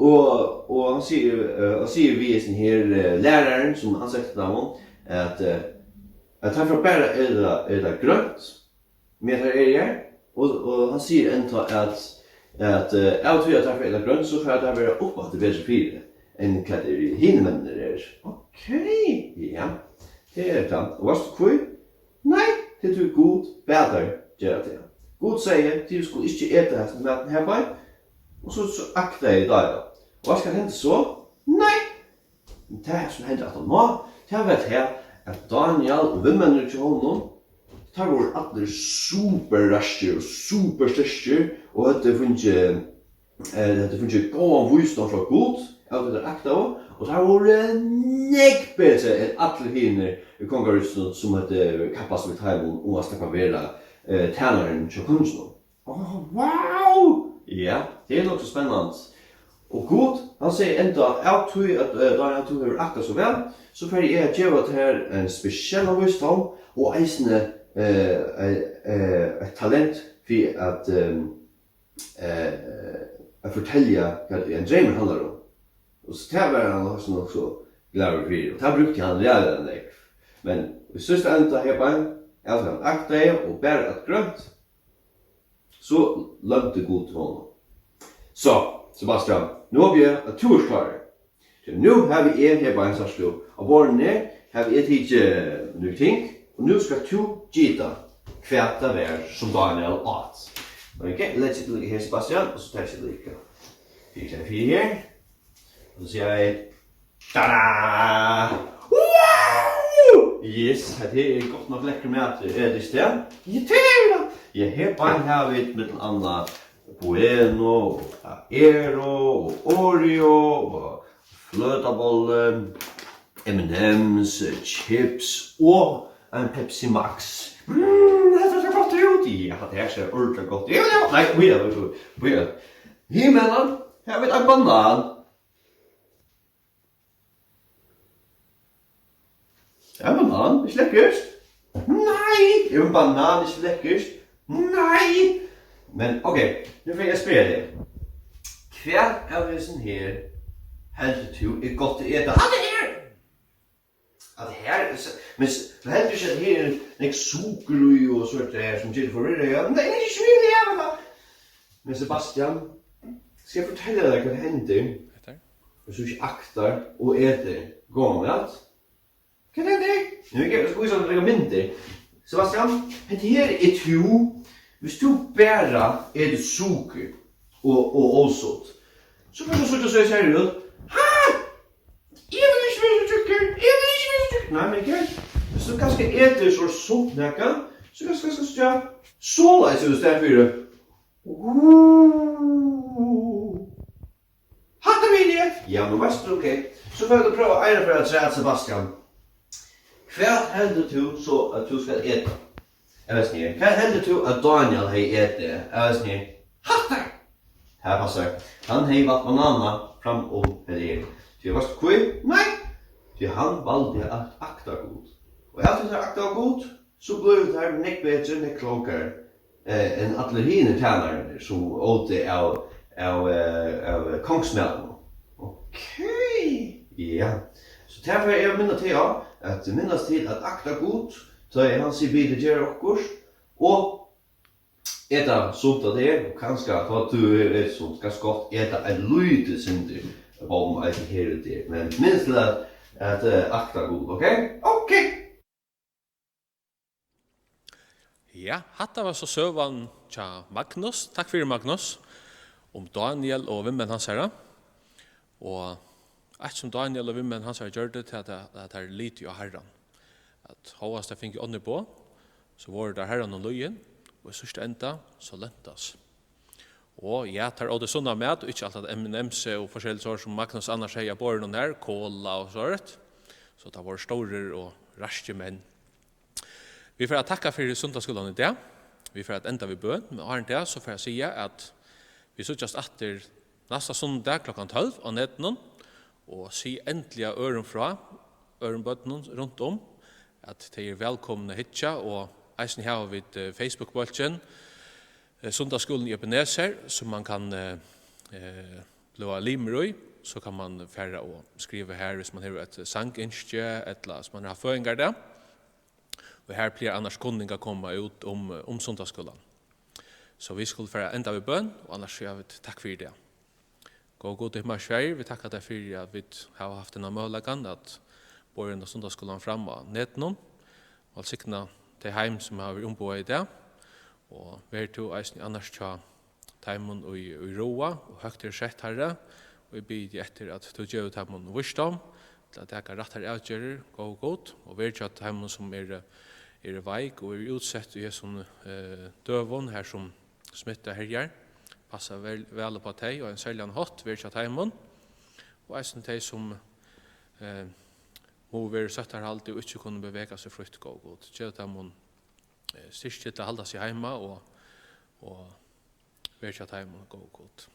og han sier vi er sånn her læreren som ansiktet av ham, at han får bare er det grønt med her her, og han sier enda at jeg tror at han får er det grønt, så får det være oppe at det blir så fire enn hva det er hinnemennene er. Ok, ja, det er det. Og hva er det hvor? Nei, det tror god bedre gjør det. God sier, du skulle ikke ete maten her på, og så akta jeg da. Og hva skal hende så? Nei! Det som hender at han nå, det har vært her, at Daniel og vindmennene til honom, det var alle superrasjer og superstyrker, og det funnet god visdom fra god, av det akta av, og det var nekk bedre enn alle henne i kongerusen som hadde kappast med teilen om å snakke være tjeneren til kunsten. Wow! Ja, det er nok så spennende. Og god, han sier enda, jeg tror at Daniel tror det akta så vel, så får jeg gjøre til her en spesiell visdom, og eisende et talent for at fortelle hva en drømmer handler om. Og så det var han også glad for, og det brukte han læreren deg. Men i siste enda her på en, at han akta og bæra at grønt, så lømte god til honom. Så, Sebastian, nu har vi at du er klar. Så nu har vi her på en sarslo, og våren har vi tidlig nye ting, og nu skal du gita kvæta vær som Daniel åt. Ok, let's ikke ligge her, Sebastian, og så tar jeg ligge. 4 her, og så sier jeg, tada! Wow! Yes, det er godt nok lekker mat, det sted. Ja, her på en har vi med annet Bueno, Aero, Oreo, fløtabolle, M&M's, chips og en Pepsi Max. Det ser godt ut. Ja, det ser ordentlig godt ut. Nei, vi er. Himmelen, her har vi en banan. En banan, ikke lekkert? Nei, en banan, ikke lekkert? Nei! Men, okej, nu får jag spela det. Kväll är det sån här helt till är gott att äta. Det här, men helt till att det här är socker och sånt där som till för det. Nej, det är inte så jävla. Men Sebastian, ska jag fortälla dig vad händer? Hvis du ikke aktar og äter gångrat. Kan det det? Nu är det så att lägga mindre. Sebastian, det här är två. Hvis du bæra det sukker og åsått, så kan du slutte å si her ut, jeg vil ikke være sukker. Nei, men ikke. Hvis du kanskje eter så sånt nekka, så kanskje skal du såla i stedet for det. Hatt det vilje? Ja, men veist du, ok. Så får du prøve å eire for at sæt Sebastian. Hva hender du så at du skal ete? Jag vet inte. Kan hända till att Daniel har ätit? Jag vet inte. Hattar! Här passar. Han har varit banana fram och eller. Så jag varst kvar? Nej. Så han valde att akta god. Och efter att akta god så blev det här mycket bättre, mycket klokare än alla hinner tjänare som åt av kongsmällen. Okej. Ja. Så därför är jag minnas till att akta god. Så han sier vi det gjør okkurs, og eta sunt av det, og kanskje at du er sunt, ganske godt eta en lydel synder om at det her og det, men minst til at akta god, ok? Ok! Ja, hatta var så søvan tja Magnus, takk fyrir Magnus, om Daniel og vimmen hans herra, og et som Daniel og vimmen hans herra gjør det til at det er lite av herran. At hovast det finner ånder på, så var det herren og løyen, og i sørste enda så løntas. Og jeg tar også sånne med, og ikke alt at M&M's og forskjellige sår som Magnus annars sier på den her, cola og sånt. Så det var store og raske menn. Vi får takka for sundagsskolen i det. Vi får enda vi bøn, men har det så får jeg si at vi sørges etter neste sundag klokken 12 av netten, og si endelig øren fra, øren bøtten rundt om, at de er velkomne hitja, og eisen her vid Facebook-bolchen, sundagsskolen i Ebenezer, som man kan blåa limrøy, så kan man færre og skrive her hvis man har et sanginskje, eller hvis man har føringer der. Og her blir annars kunninga komma ut om sundagsskolen. Så vi skulle færre enda ved bøn, og annars sier vi takk for det. Gå god til himmels Sverige, vi takkar deg for at vi har haft denne muligheten, at borgen av sundagsskolen fram av netten, og sikna til heim som har vært ombået i det, og vi to eisen annars tja teimen i roa, og høgt er sett herre, og vi bid etter at du gjør teimen visdom, til at jeg kan rett her avgjører, gå godt, og vi tja teimen som er veik, og er utsett i sånn døvån her som smittar herjer, passer vel på teg, og en sæljan hot, vi tja teimen, og eisen teg som må være søtt her alltid og ikke kunne bevega seg frukt gå godt. Gjør at man styrst til å holde seg hjemme og være til at hjemme gå godt.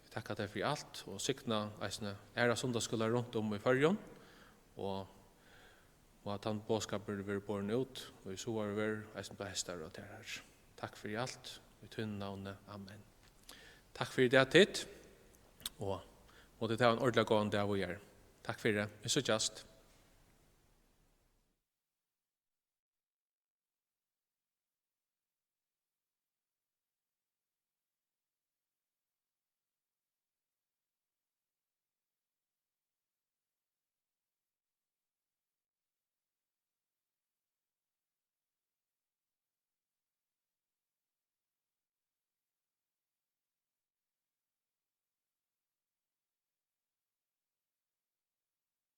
Vi takker deg for alt og sikna eisene æra sundagsskoler rundt om i førjen og at han bådskaper vil båren ut og vi så var vi eisene på hester og til her. Takk for alt i tunne navnet. Amen. Takk for det tid og måtte ta en ordentlig gående av å gjøre. Takk for det. Vi så just.